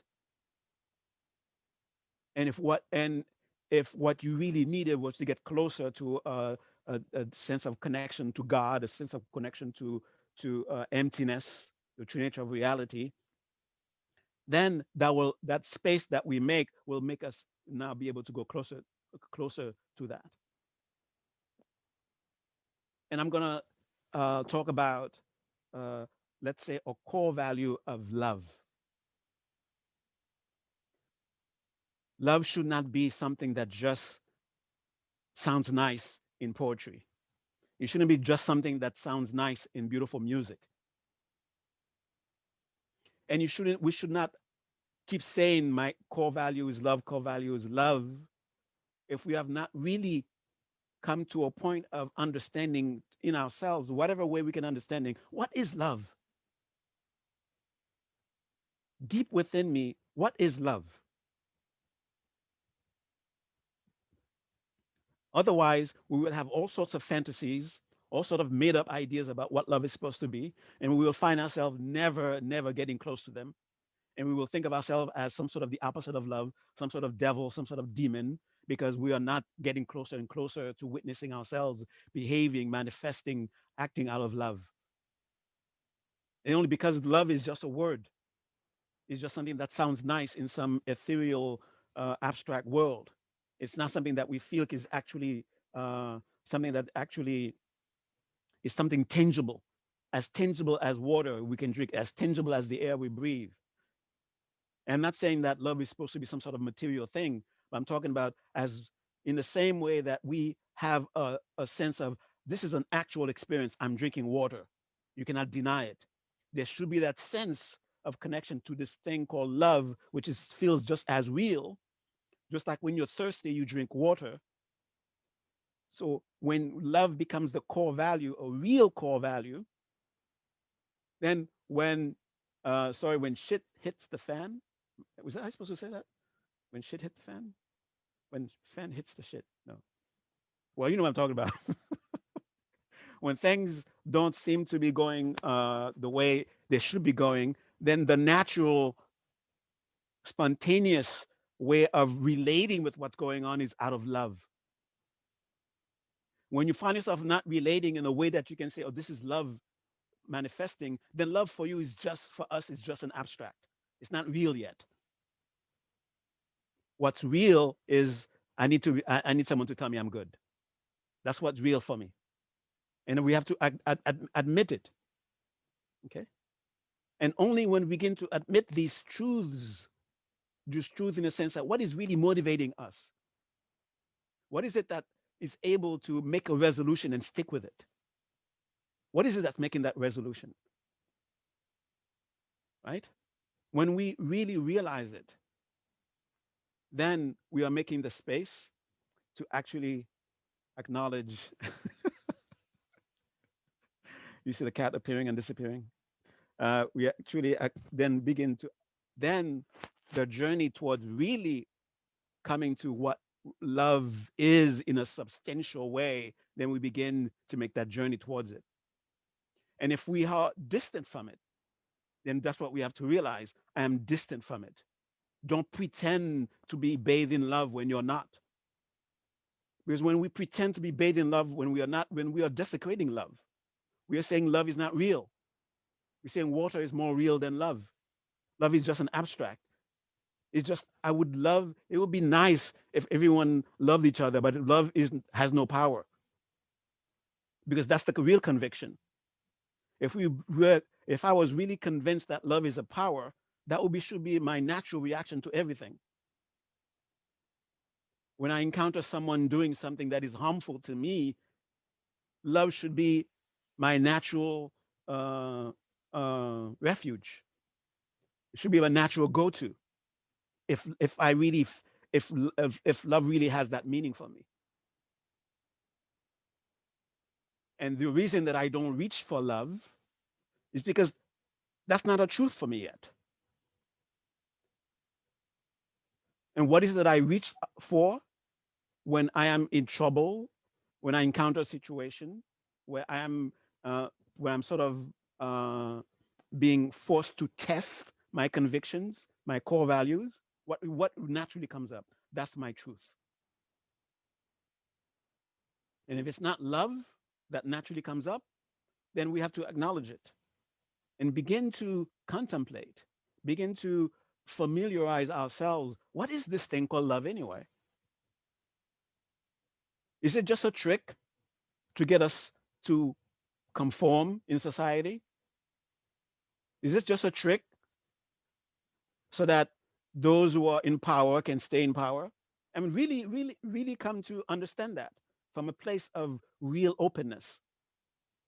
And if what you really needed was to get closer to a sense of connection to God, a sense of connection to emptiness, the true nature of reality, then that space that we make will make us now be able to go closer to that. And I'm gonna talk about, uh, let's say, a core value of love. Love should not be something that just sounds nice in poetry. It shouldn't be just something that sounds nice in beautiful music. And we should not keep saying my core value is love, core value is love, if we have not really come to a point of understanding in ourselves, whatever way we can understanding, what is love? Deep within me, what is love? Otherwise, we will have all sorts of fantasies, all sort of made up ideas about what love is supposed to be, and we will find ourselves never getting close to them. And we will think of ourselves as some sort of the opposite of love, some sort of devil, some sort of demon, because we are not getting closer and closer to witnessing ourselves behaving, manifesting, acting out of love. And only because love is just a word, it's just something that sounds nice in some ethereal, abstract world. It's not something that we feel is actually something that actually is something tangible as water we can drink, as tangible as the air we breathe. And I'm not saying that love is supposed to be some sort of material thing, but I'm talking about as in the same way that we have a sense of this is an actual experience. I'm drinking water. You cannot deny it. There should be that sense of connection to this thing called love, which feels just as real. Just like when you're thirsty, you drink water. So when love becomes the core value, a real core value, then when shit hits the fan, was I supposed to say that? When shit hit the fan? When fan hits the shit? No. Well, you know what I'm talking about. When things don't seem to be going the way they should be going, then the natural, spontaneous way of relating with what's going on is out of love. When you find yourself not relating in a way that you can say, oh, this is love manifesting, then love for you is just, for us, is just an abstract. It's not real yet. What's real is I need someone to tell me I'm good. That's what's real for me. And we have to admit it. Okay. And only when we begin to admit these truths, in the sense that what is really motivating us? What is it that is able to make a resolution and stick with it. What is it that's making that resolution, right? When we really realize it, then we are making the space to actually acknowledge. You see the cat appearing and disappearing. We actually then begin to, then the journey towards really coming to what love is in a substantial way, then we begin to make that journey towards it. And if we are distant from it, then that's what we have to realize. I am distant from it. Don't pretend to be bathed in love when you're not. Because when we pretend to be bathed in love when we are not, when we are desecrating love, we are saying love is not real. We're saying water is more real than love. Love is just an abstract. It's just, I would love, it would be nice if everyone loved each other, but love has no power, because that's the real conviction. If we were, if I was really convinced that love is a power, that would be, should be my natural reaction to everything. When I encounter someone doing something that is harmful to me, love should be my natural uh, refuge. It should be my natural go-to. If I really if love really has that meaning for me. And the reason that I don't reach for love is because that's not a truth for me yet. And what is it that I reach for when I am in trouble, when I encounter a situation where I am where I'm sort of uh, being forced to test my convictions, my core values? What naturally comes up? That's my truth. And if it's not love that naturally comes up, then we have to acknowledge it and begin to contemplate, begin to familiarize ourselves. What is this thing called love anyway? Is it just a trick to get us to conform in society? Is this just a trick so that those who are in power can stay in power? I mean, really, really, really come to understand that from a place of real openness,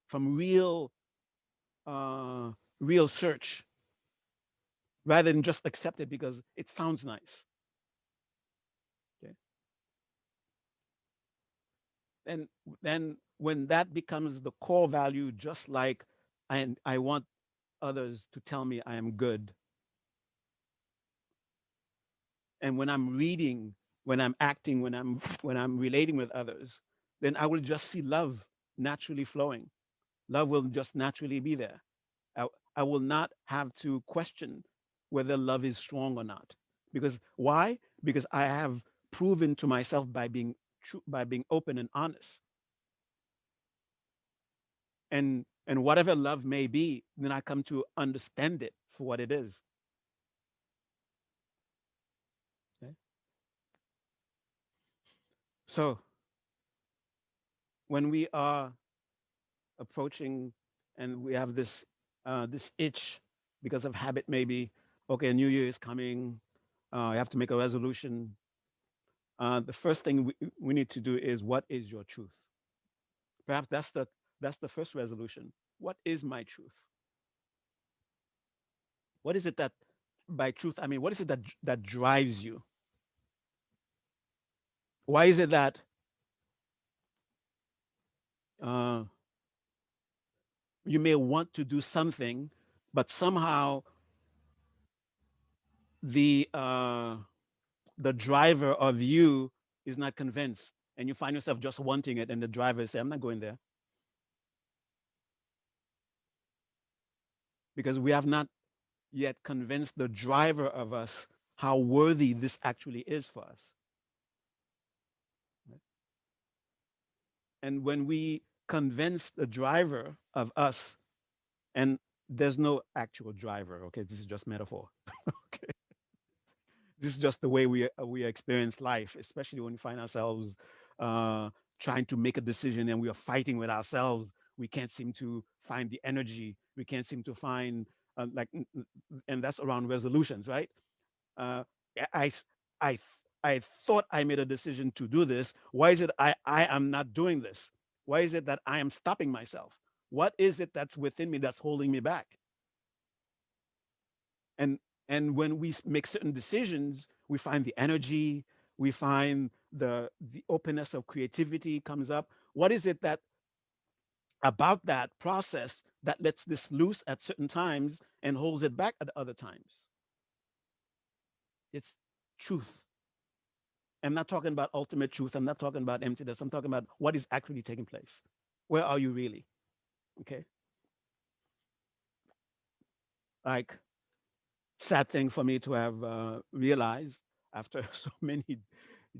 from uh, real search, rather than just accept it because it sounds nice. Okay? And then when that becomes the core value, just like I want others to tell me I am good, and when I'm reading, when I'm acting, when I'm relating with others, then I will just see love naturally flowing. Love will just naturally be there. I, I will not have to question whether love is strong or not. Because why? Because I have proven to myself by being true, by being open and honest. And whatever love may be, then I come to understand it for what it is. Okay? So when we are approaching and we have this itch because of habit, maybe, okay, a new year is coming, you have to make a resolution. The first thing we need to do is, what is your truth? Perhaps that's the first resolution. What is my truth? What is it that, by truth I mean, what is it that drives you? Why is it that uh, you may want to do something, but somehow the uh, the driver of you is not convinced, and you find yourself just wanting it, and the driver say, "I'm not going there," because we have not yet convinced the driver of us how worthy this actually is for us. And when we convince the driver of us, and there's no actual driver, okay, this is just metaphor. Okay, this is just the way we experience life, especially when we find ourselves uh, trying to make a decision and we are fighting with ourselves. We can't seem to find the energy. We can't seem to find and that's around resolutions, right? Uh, I, I, I thought I made a decision to do this. Why is it I am not doing this? Why is it that I am stopping myself? What is it that's within me that's holding me back? And and when we make certain decisions, we find the energy, we find the openness of creativity comes up. What is it that about that process that lets this loose at certain times and holds it back at other times? It's truth. I'm not talking about ultimate truth. I'm not talking about emptiness. I'm talking about what is actually taking place. Where are you really? Okay. Like, sad thing for me to have realized after so many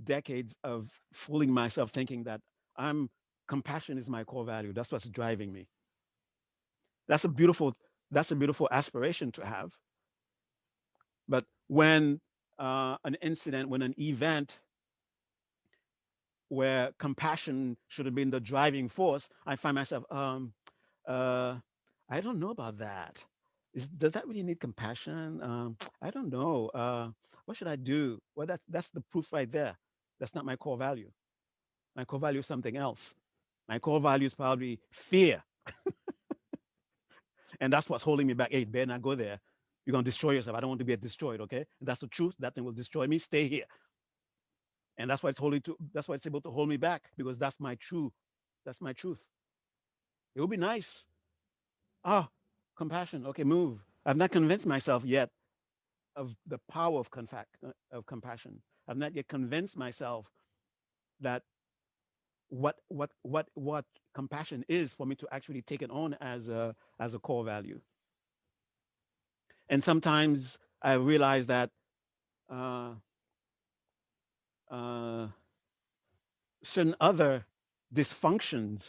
decades of fooling myself thinking that I'm compassion is my core value. That's what's driving me. That's a beautiful that's a beautiful aspiration to have. But when an incident, when an event where compassion should have been the driving force, I find myself, uh, I don't know about that. Does that really need compassion? I don't know. What should I do? Well, that's the proof right there. That's not my core value. My core value is something else. My core value is probably fear, and that's what's holding me back. Hey, better not go there. You're gonna destroy yourself. I don't want to get destroyed. Okay, that's the truth. That thing will destroy me. Stay here, and that's why it's holding to. That's why it's able to hold me back because that's my true. That's my truth. It would be nice. Ah, compassion. Okay, move. I've not convinced myself yet of the power of of compassion. I've not yet convinced myself that what compassion is for me to actually take it on as a core value. And sometimes I realize that uh, uh, certain other dysfunctions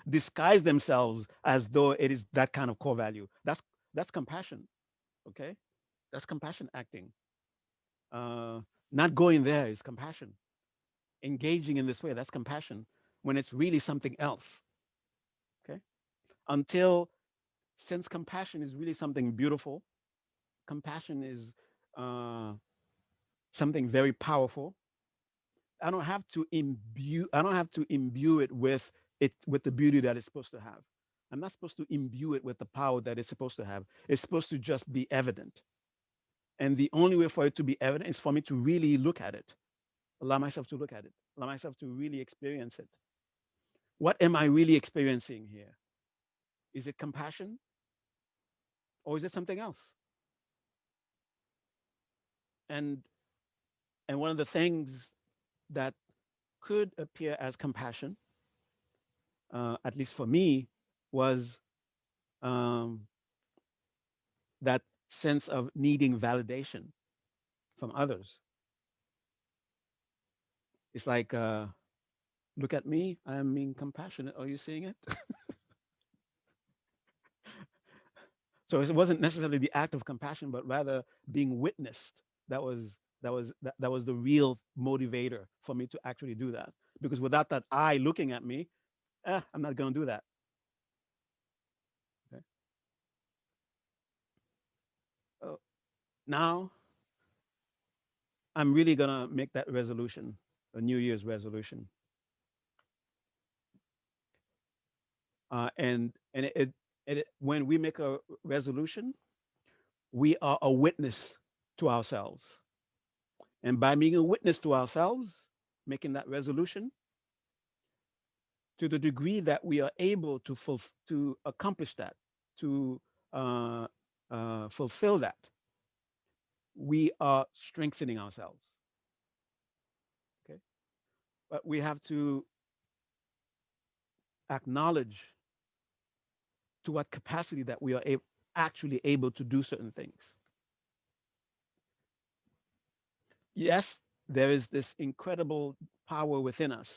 disguise themselves as though it is that kind of core value. That's compassion. Okay, that's compassion acting. Uh, Not going there is compassion. Engaging in this way, that's compassion. When it's really something else. Okay, until since compassion is really something beautiful, compassion is uh, something very powerful. I don't have to imbue it with the beauty that it's supposed to have. I'm not supposed to imbue it with the power that it's supposed to have. It's supposed to just be evident. And the only way for it to be evident is for me to really look at it, allow myself to look at it, allow myself to really experience it. What am I really experiencing here? Is it compassion or is it something else? And and one of the things that could appear as compassion, at least for me, was um, that sense of needing validation from others. It's like, look at me, I'm being compassionate. Are you seeing it? So it wasn't necessarily the act of compassion, but rather being witnessed. That was the real motivator for me to actually do that. Because without that eye looking at me, I'm not going to do that. Okay. Oh, now I'm really going to make that resolution, a New Year's resolution. And when we make a resolution, we are a witness to ourselves. And by being a witness to ourselves, making that resolution, to the degree that we are able to accomplish that, to uh, fulfill that, we are strengthening ourselves. Okay, but we have to acknowledge to what capacity that we are actually able to do certain things. Yes, there is this incredible power within us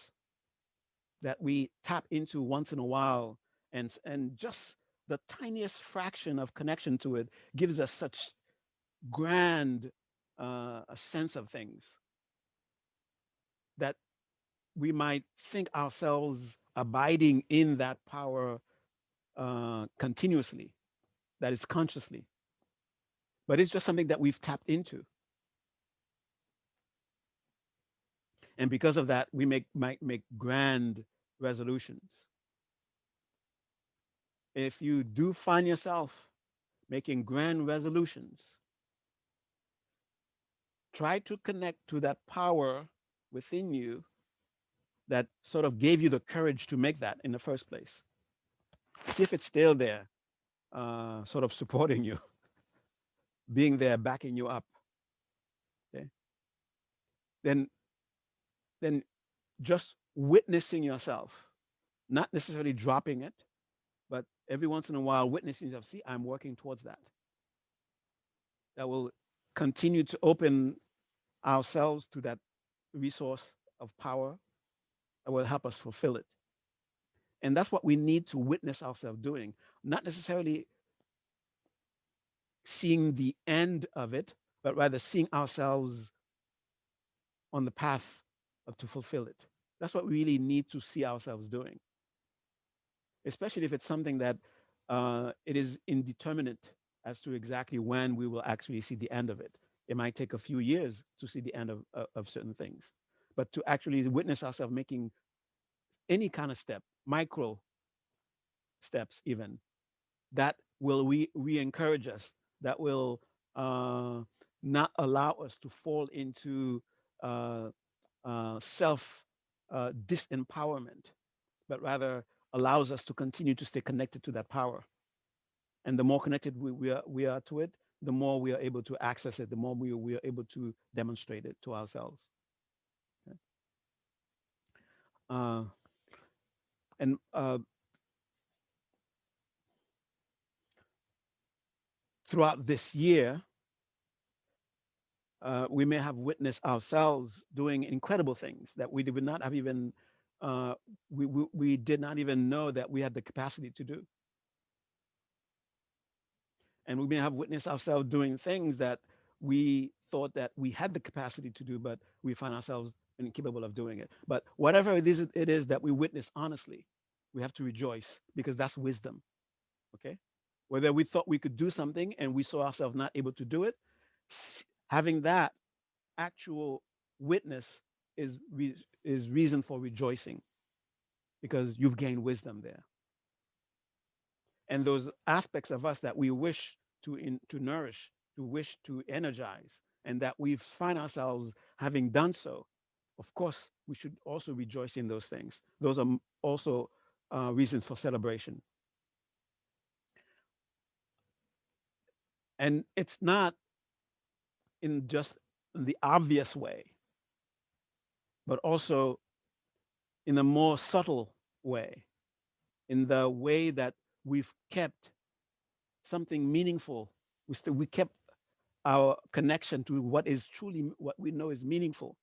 that we tap into once in a while, and just the tiniest fraction of connection to it gives us such grand a sense of things that we might think ourselves abiding in that power continuously, that is consciously, but it's just something that we've tapped into. And because of that, we might make grand resolutions. If you do find yourself making grand resolutions, try to connect to that power within you that sort of gave you the courage to make that in the first place. See if it's still there, sort of supporting you, being there, backing you up. Okay? Then, then just witnessing yourself, not necessarily dropping it, but every once in a while witnessing yourself. See, I'm working towards that. That will continue to open ourselves to that resource of power that will help us fulfill it. And that's what we need to witness ourselves doing, not necessarily seeing the end of it, but rather seeing ourselves on the path to fulfill it. That's what we really need to see ourselves doing, especially if it's something that it is indeterminate as to exactly when we will actually see the end of it. It might take a few years to see the end of certain things, but to actually witness ourselves making any kind of step, micro steps even, that will we encourage us, that will uh, not allow us to fall into uh, self disempowerment, but rather allows us to continue to stay connected to that power. And the more connected we are to it, the more we are able to access it, the more we are able to demonstrate it to ourselves. Okay? Uh, and throughout this year, we may have witnessed ourselves doing incredible things that we did not have even uh, we did not even know that we had the capacity to do, and we may have witnessed ourselves doing things that we thought that we had the capacity to do, but we find ourselves incapable of doing it. But whatever it is that we witness honestly, we have to rejoice because that's wisdom. Okay, whether we thought we could do something and we saw ourselves not able to do it, having that actual witness is reason for rejoicing because you've gained wisdom there. And those aspects of us that we wish to nourish, to wish to energize, and that we find ourselves having done so, of course, we should also rejoice in those things. Those are also reasons for celebration. And it's not in just the obvious way, but also in a more subtle way, in the way that we've kept something meaningful. We kept our connection to what is truly what we know is meaningful,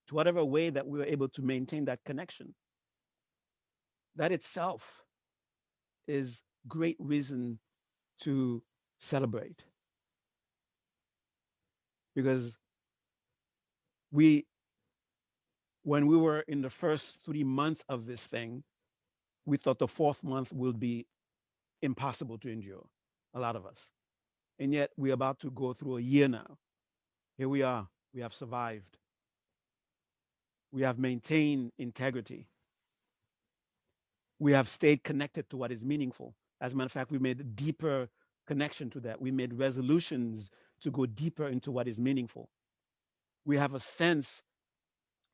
to whatever way that we were able to maintain that connection. That itself is great reason to celebrate because we, when we were in the first 3 months of this thing, we thought the fourth month would be impossible to endure, a lot of us. And yet we're about to go through a year now. Here we are. We have survived. We have maintained integrity. We have stayed connected to what is meaningful. As a matter of fact, we made a deeper connection to that. We made resolutions to go deeper into what is meaningful. We have a sense,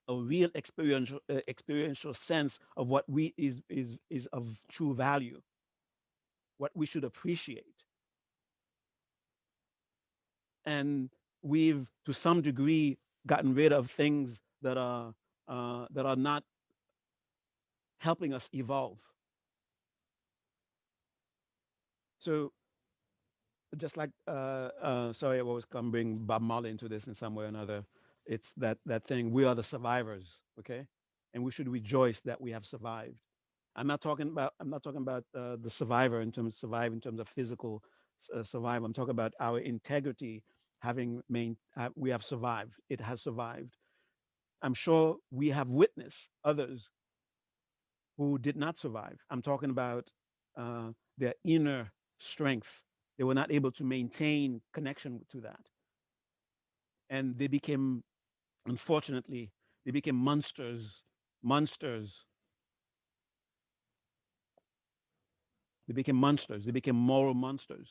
a real experiential sense of what we is of true value, what we should appreciate, and we've to some degree gotten rid of things that are not helping us evolve. So just like sorry, I always come bring Bob Marley into this in some way or another. It's that thing. We are the survivors, okay, and we should rejoice that we have survived. I'm not talking about the survivor in terms of survive in terms of physical survival. I'm talking about our integrity having we have survived. It has survived. I'm sure we have witnessed others who did not survive. I'm talking about their inner strength. They were not able to maintain connection to that. And they became, unfortunately, They became monsters, monsters. They became monsters. They became moral monsters.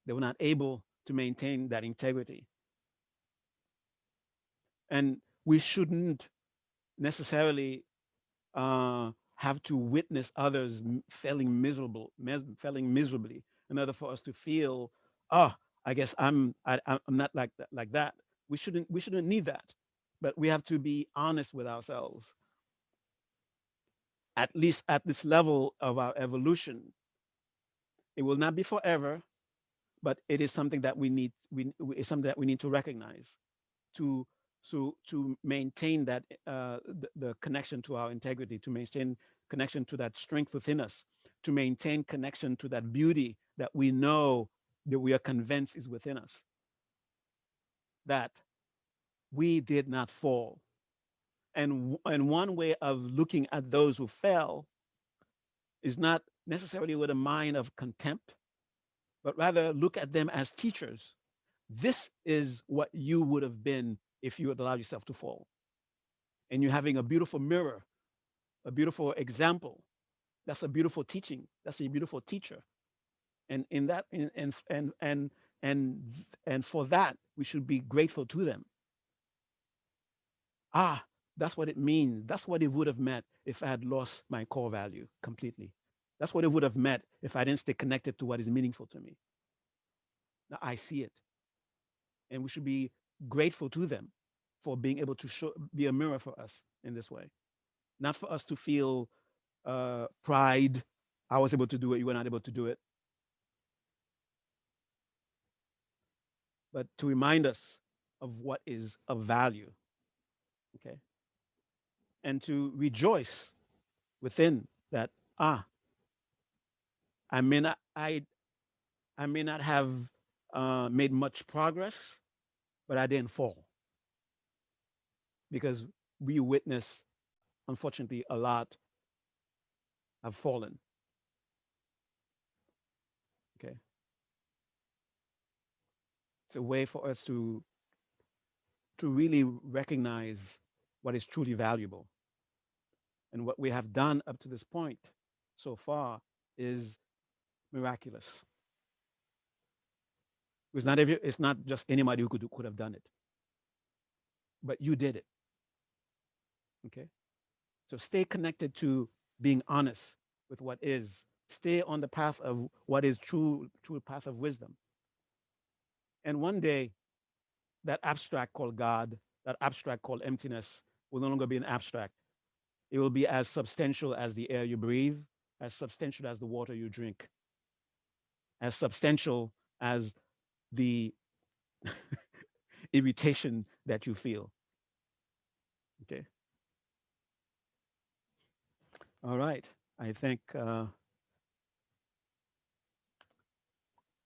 They were not able to maintain that integrity. And we shouldn't necessarily have to witness others failing miserably in order for us to feel, oh, I guess I'm not like that. We shouldn't need that, but we have to be honest with ourselves. At least at this level of our evolution, it will not be forever, but it is something that it's something that we need to recognize to to maintain that the connection to our integrity, to maintain connection to that strength within us, to maintain connection to that beauty that we know, that we are convinced is within us, that we did not fall. And one way of looking at those who fell is not necessarily with a mind of contempt, but rather look at them as teachers. This is what you would have been if you had allowed yourself to fall. And you're having a beautiful mirror, a beautiful example. That's a beautiful teaching. That's a beautiful teacher. And in that, and and for that, we should be grateful to them. Ah, that's what it means. That's what it would have meant if I had lost my core value completely. That's what it would have meant if I didn't stay connected to what is meaningful to me. Now I see it, and we should be grateful to them for being able to be a mirror for us in this way. Not for us to feel pride. I was able to do it. You were not able to do it. But to remind us of what is of value. Okay. And to rejoice within that. Ah, I may not. I may not have made much progress, but I didn't fall, because we witness, unfortunately, a lot have fallen. Okay. It's a way for us to really recognize what is truly valuable. And what we have done up to this point so far is miraculous. It's not just anybody who could have done it, but you did it. Okay. So stay connected to being honest with what is. Stay on the path of what is true path of wisdom. And one day, that abstract called God, that abstract called emptiness, will no longer be an abstract. It will be as substantial as the air you breathe, as substantial as the water you drink, as substantial as the irritation that you feel. Okay. All right. I think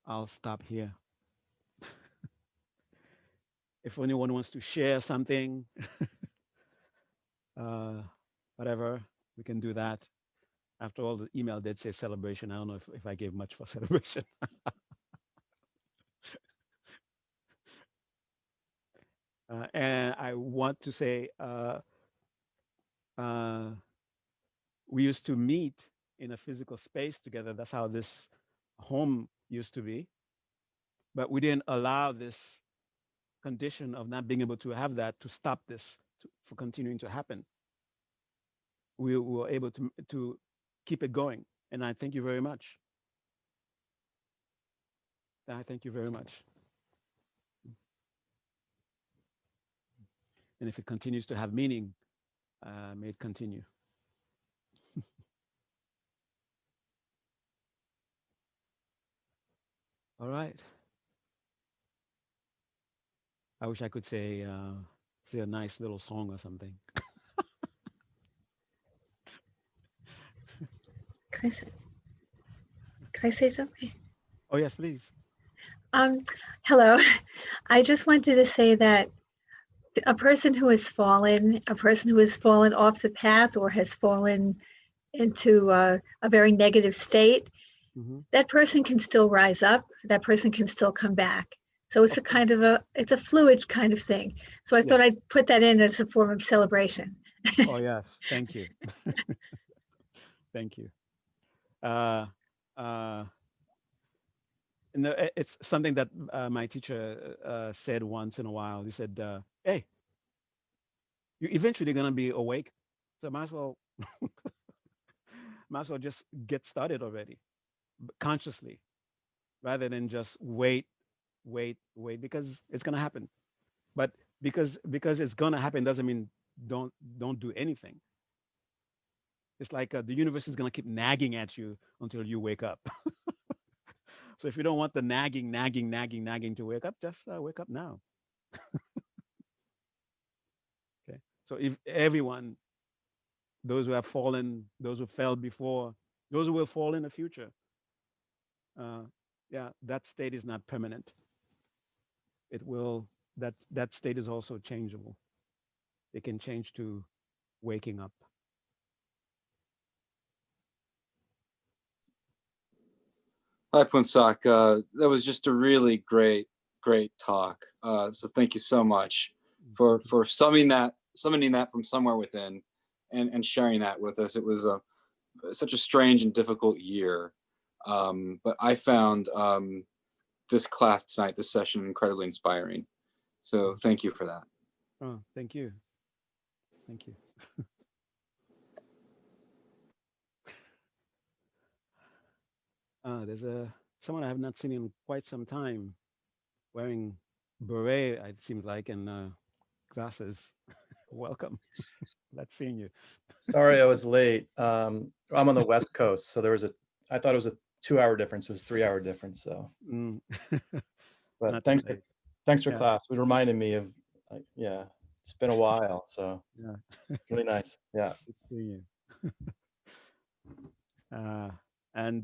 I'll stop here. If anyone wants to share something, uh, whatever, we can do that. After all, the email did say celebration. I don't know if I gave much for celebration. And I want to say uh, we used to meet in a physical space together. That's how this home used to be. But we didn't allow this condition of not being able to have that to stop this for continuing to happen. We were able to keep it going. And I thank you very much. I thank you very much. And if it continues to have meaning, may it continue. All right. I wish I could say a nice little song or something. Can I say, can I say something? Oh yes, please. Um, Hello. I just wanted to say that a person who has fallen, a person who has fallen off the path or has fallen into a very negative state, Hmm. that person can still rise up. That person can still come back. So it's a Of course. kind of it's a fluid kind of thing. So I Yeah. thought I'd put that in as a form of celebration. Oh yes. Thank you. Thank you. Uh, uh, no, it's something that my teacher said once in a while. He said, "Hey, you're eventually gonna be awake, so might as well just get started already, consciously, rather than just wait, because it's gonna happen. But because it's gonna happen doesn't mean don't do anything. It's like the universe is gonna keep nagging at you until you wake up. So if you don't want the nagging to wake up, just wake up now. Okay. So if everyone, those who have fallen, those who fell before, those who will fall in the future, uh, yeah, that state is not permanent. It will that state is also changeable. It can change to waking up. Hi, Phuntsok. That was just a really great talk. So thank you so much Thank you. for summoning that from somewhere within, and sharing that with us. It was such a strange and difficult year, but I found this class tonight, this session, incredibly inspiring. So thank you for that. Oh, thank you. Thank you. There's a someone I have not seen in quite some time wearing beret. It seems like, and glasses. Welcome. Let's seeing you. Sorry, I was late. I'm on the West Coast, so I thought it was a 2 hour difference. It was 3 hour difference. So, Mm. but Not too late. thanks for Yeah. class. It reminded me of, yeah, it's been a while, so Yeah. it's really nice. Yeah. Good seeing you. Uh, and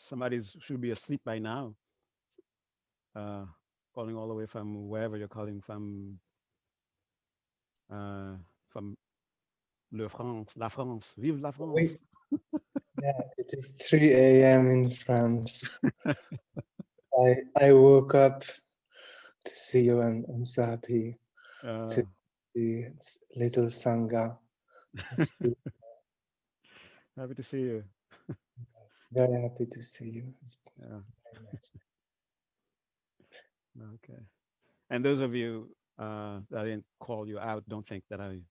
somebody should be asleep by now. Uh, Calling all the way from wherever you're calling from Le France, La France. Vive la France. Wait, yeah, it is 3 a.m. in France. I woke up to see you and I'm so happy Uh, to see little Sangha. It's Happy to see you. very happy to see you. It's Yeah. very nice. Okay. And those of you that I didn't call you out, don't think that I'm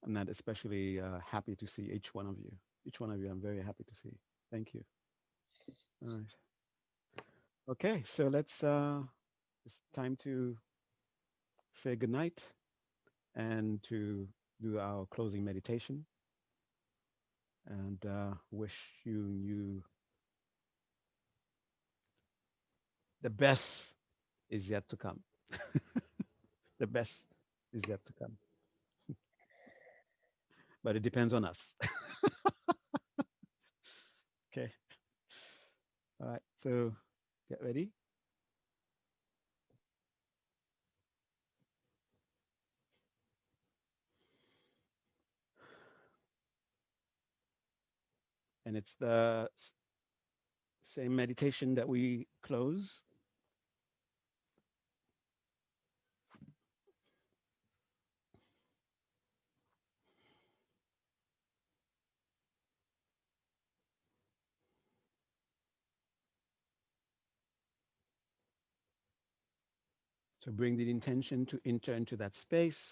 not especially happy to see each one of you. Each one of you, I'm very happy to see. Thank you. All right. Okay. So it's time to say goodnight and to do our closing meditation and wish you the best is yet to come. The best is yet to come, but it depends on us. Okay. All right. So get ready. And it's the same meditation that we close. So bring the intention to enter into that space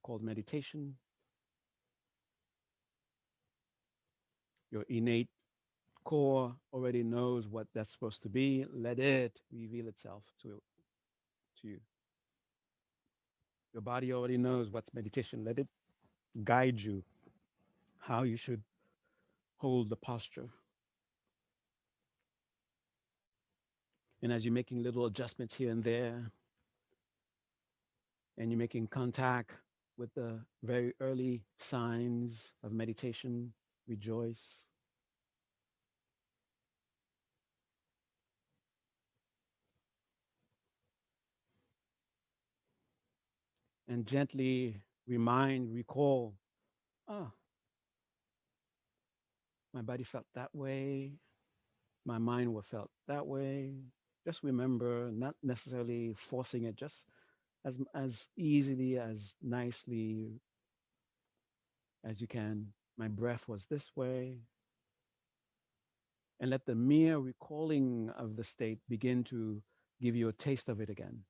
called meditation. Your innate core already knows what that's supposed to be. Let it reveal itself to you. Your body already knows what's meditation. Let it guide you how you should hold the posture. And as you're making little adjustments here and there, and you're making contact with the very early signs of meditation, rejoice. And gently recall, ah, my body felt that way. My mind was felt that way. Just remember, not necessarily forcing it, just as easily, as nicely as you can. My breath was this way, and let the mere recalling of the state begin to give you a taste of it again.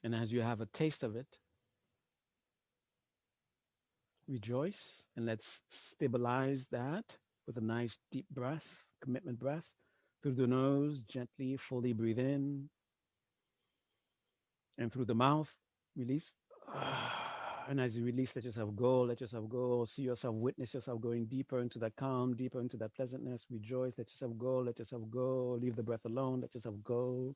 And as you have a taste of it, rejoice, and let's stabilize that with a nice deep breath, commitment breath through the nose, gently, fully breathe in, and through the mouth, release. And as you release, let yourself go, let yourself go. See yourself, witness yourself going deeper into that calm, deeper into that pleasantness. Rejoice, let yourself go, let yourself go. Leave the breath alone, let yourself go.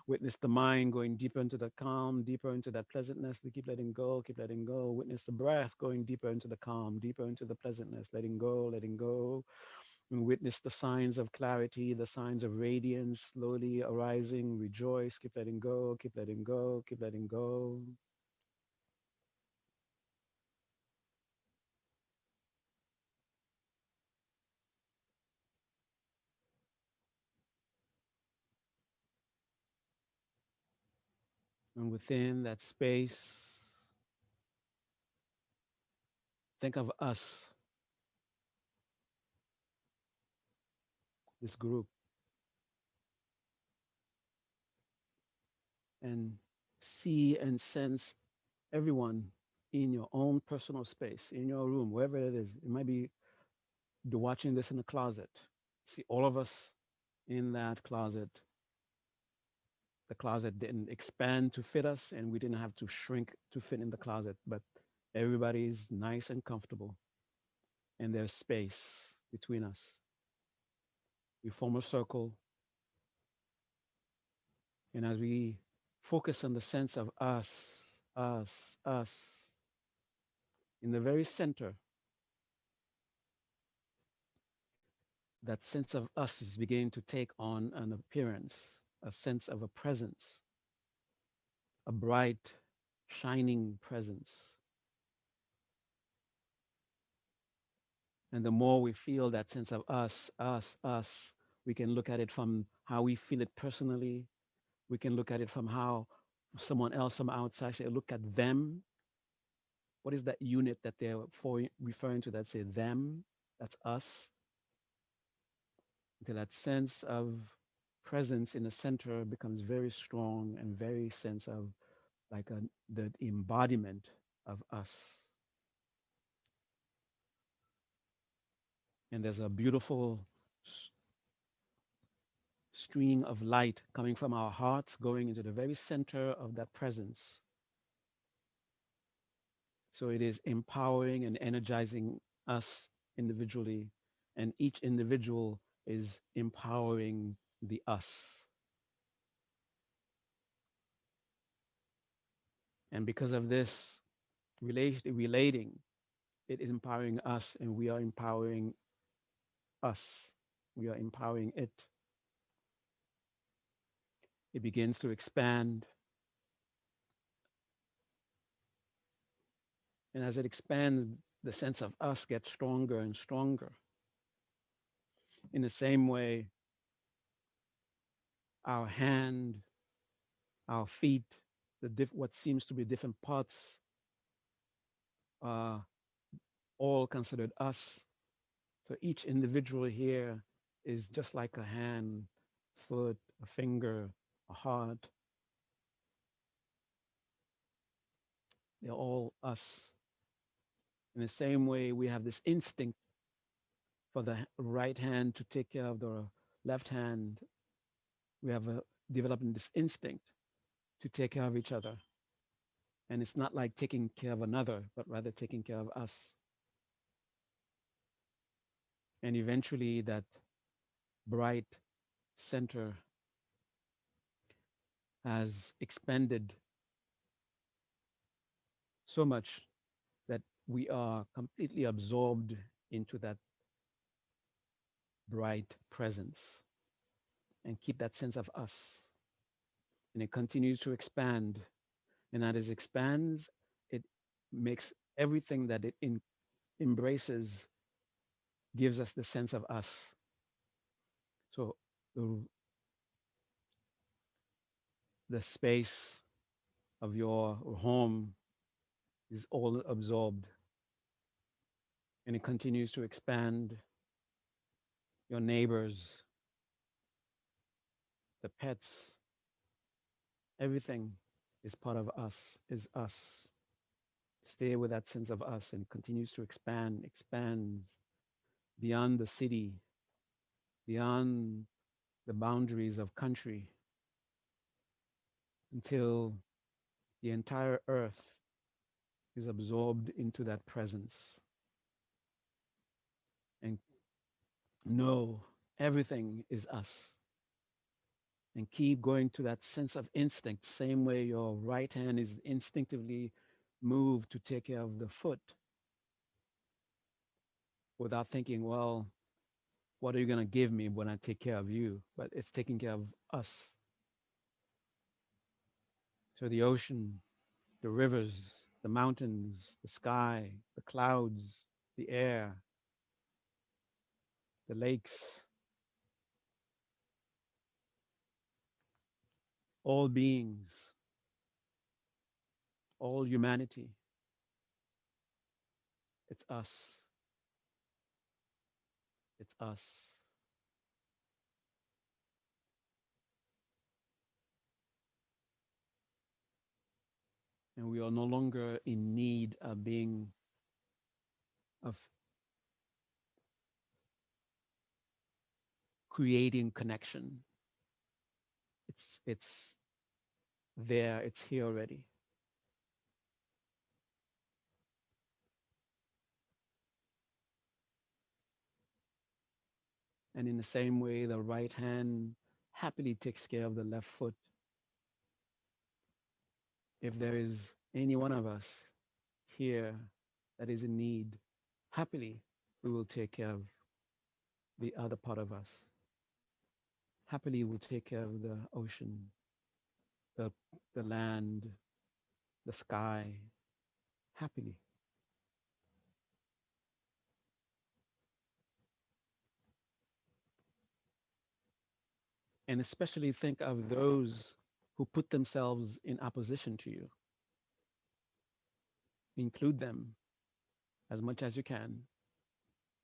Witness the mind going deeper into the calm, deeper into that pleasantness. We keep letting go, keep letting go. Witness the breath going deeper into the calm, deeper into the pleasantness, letting go, letting go. And witness the signs of clarity, the signs of radiance slowly arising. Rejoice, keep letting go, keep letting go, keep letting go. And within that space, think of us, this group, and see and sense everyone in your own personal space, in your room, wherever it is. It might be watching this in the closet. See all of us in that closet. The closet didn't expand to fit us, and we didn't have to shrink to fit in the closet, but everybody's nice and comfortable, and there's space between us. We form a circle, and as we focus on the sense of us, us, in the very center, that sense of us is beginning to take on an appearance, a sense of a presence, a bright, shining presence. And the more we feel that sense of us, we can look at it from how we feel it personally. We can look at it from how someone else from outside say, look at them. What is that unit that they're referring to that say them? That's us. Until that sense of presence in the center becomes very strong and very sense of like the embodiment of us. And there's a beautiful stream of light coming from our hearts going into the very center of that presence. So it is empowering and energizing us individually, and each individual is empowering the us. And because of this relating, it is empowering us, and we are empowering us. We are empowering it. It begins to expand. And as it expands, the sense of us gets stronger and stronger. In the same way, our hand, our feet, what seems to be different parts are all considered us. So each individual here is just like a hand, foot, a finger, a heart. They're all us. In the same way, we have this instinct for the right hand to take care of the left hand. We have developing this instinct to take care of each other. And it's not like taking care of another, but rather taking care of us. And eventually, that bright center has expanded so much that we are completely absorbed into that bright presence and keep that sense of us. And it continues to expand. And as it expands, it makes everything that it embraces gives us the sense of us. So the space of your home is all absorbed, and it continues to expand. Your neighbors, the pets, everything is part of us, is us. Stay with that sense of us and continues to expand, expands beyond the city, beyond the boundaries of country until the entire earth is absorbed into that presence. And know everything is us. And keep going to that sense of instinct, same way your right hand is instinctively moved to take care of the foot without thinking, well, what are you going to give me when I take care of you? But it's taking care of us. So the ocean, the rivers, the mountains, the sky, the clouds, the air, the lakes, all beings, all humanity, it's us. It's us. And we are no longer in need of being, of creating connection. It's there, it's here already. And in the same way, the right hand happily takes care of the left foot. If there is any one of us here that is in need, happily we will take care of the other part of us. Happily we'll take care of the ocean, the, the land, the sky, happily. And especially think of those who put themselves in opposition to you. Include them as much as you can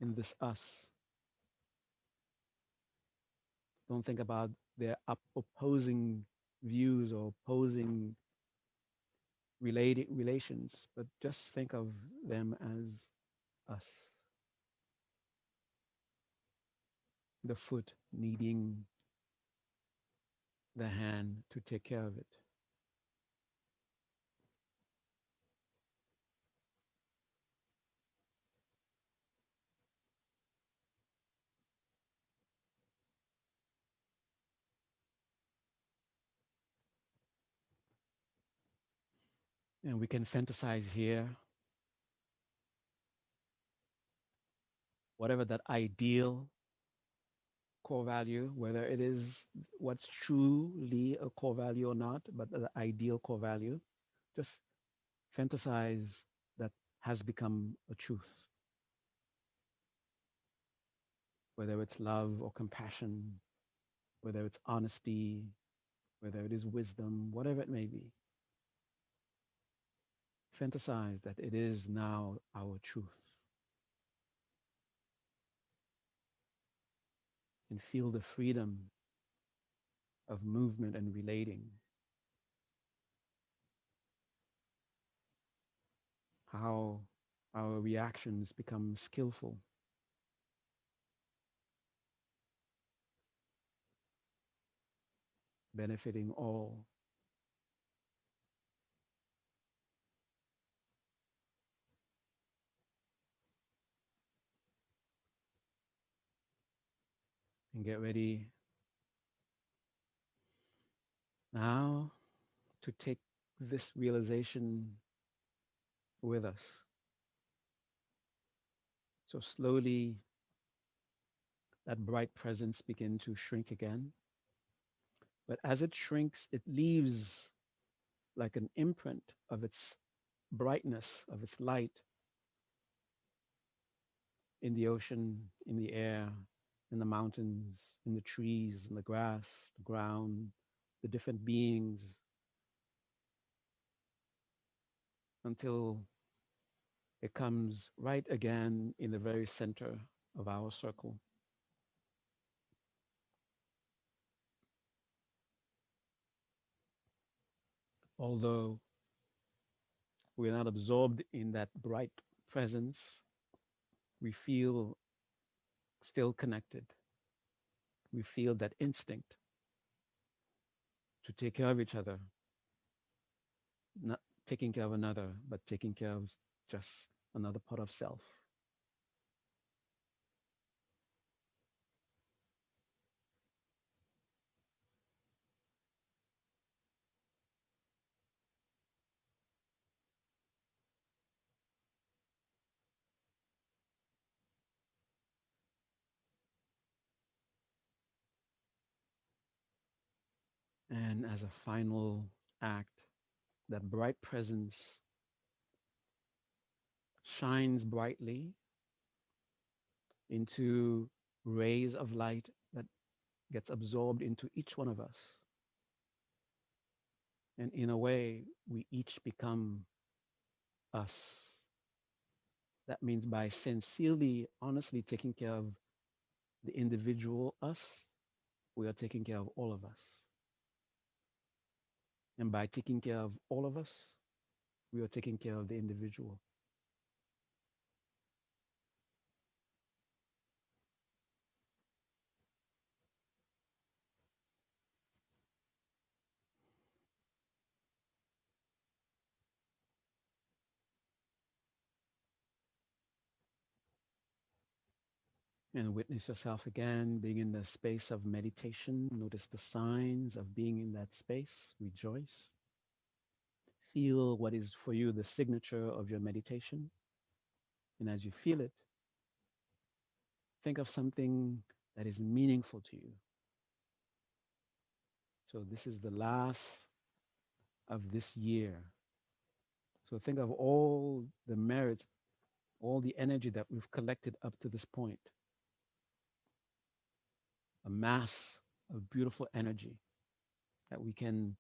in this us. Don't think about their opposing views or opposing related relations, but just think of them as us. The foot needing the hand to take care of it. And we can fantasize here whatever that ideal core value, whether it is what's truly a core value or not, but the ideal core value, just fantasize that has become a truth, whether it's love or compassion, whether it's honesty, whether it is wisdom, whatever it may be. Fantasize that it is now our truth and feel the freedom of movement and relating, how our reactions become skillful, benefiting all. And get ready now to take this realization with us. So slowly that bright presence begin to shrink again. But as it shrinks, it leaves like an imprint of its brightness, of its light in the ocean, in the air, in the mountains, in the trees, in the grass, the ground, the different beings, until it comes right again in the very center of our circle. Although we're not absorbed in that bright presence, we feel still connected. We feel that instinct to take care of each other, not taking care of another, but taking care of just another part of self. And as a final act, that bright presence shines brightly into rays of light that gets absorbed into each one of us. And in a way, we each become us. That means by sincerely, honestly taking care of the individual us, we are taking care of all of us. And by taking care of all of us, we are taking care of the individual. And witness yourself again being in the space of meditation. Notice the signs of being in that space. Rejoice. Feel what is for you the signature of your meditation. And as you feel it, think of something that is meaningful to you. So this is the last of this year. So think of all the merits, all the energy that we've collected up to this point, a mass of beautiful energy that we can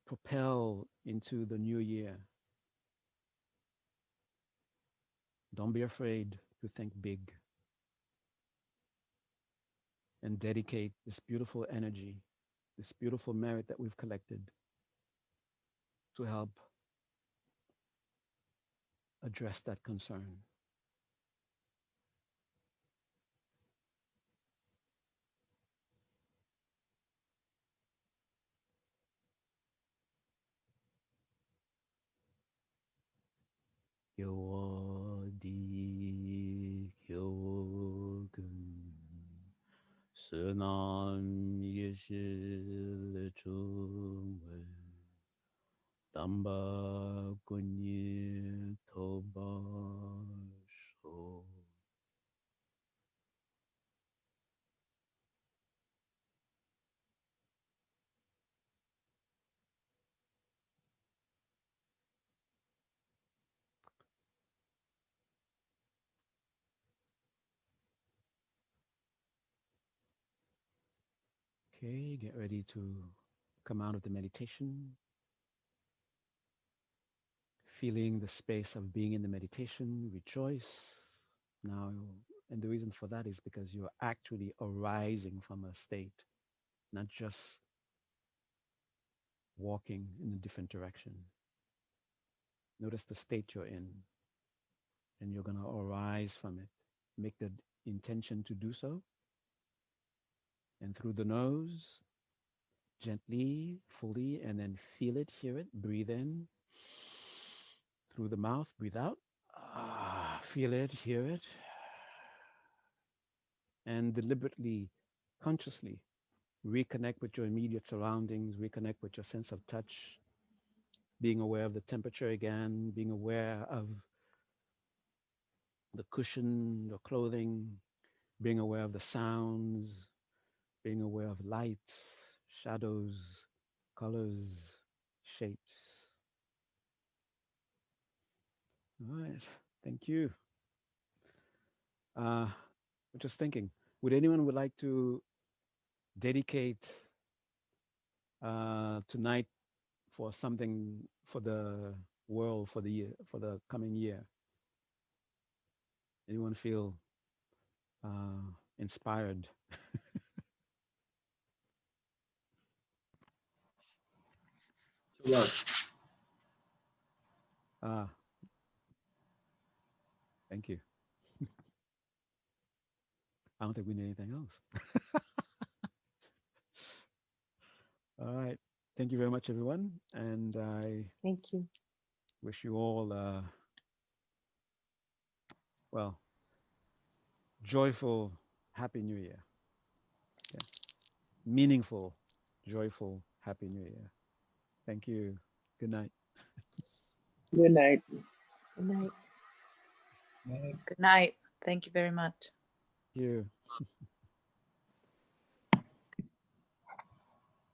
propel into the new year. Don't be afraid to think big and dedicate this beautiful energy, this beautiful merit that we've collected to help address that concern. Kyodi kyogun sunam yeshil chungwe damba kunyi toba sho. Okay, get ready to come out of the meditation, feeling the space of being in the meditation, rejoice. Now, and the reason for that is because you're actually arising from a state, not just walking in a different direction. Notice the state you're in, and you're going to arise from it. Make the intention to do so. And through the nose, gently, fully, and then feel it, hear it, breathe in. Through the mouth, breathe out. Feel it, hear it, and deliberately, consciously reconnect with your immediate surroundings, reconnect with your sense of touch, being aware of the temperature again, being aware of the cushion, your clothing, being aware of the sounds, being aware of lights, shadows, colors, shapes. All right, thank you. I'm just thinking, would anyone would like to dedicate tonight for something for the world for the year, for the coming year? Anyone feel inspired? To love. Ah, thank you. I don't think we need anything else. All right. Thank you very much, everyone. And I Thank you. wish you all, well, joyful, happy New Year. Yeah. Meaningful, joyful, happy New Year. Thank you. Good night. Good night. Good night. Right. Good night. Thank you very much. Thank you.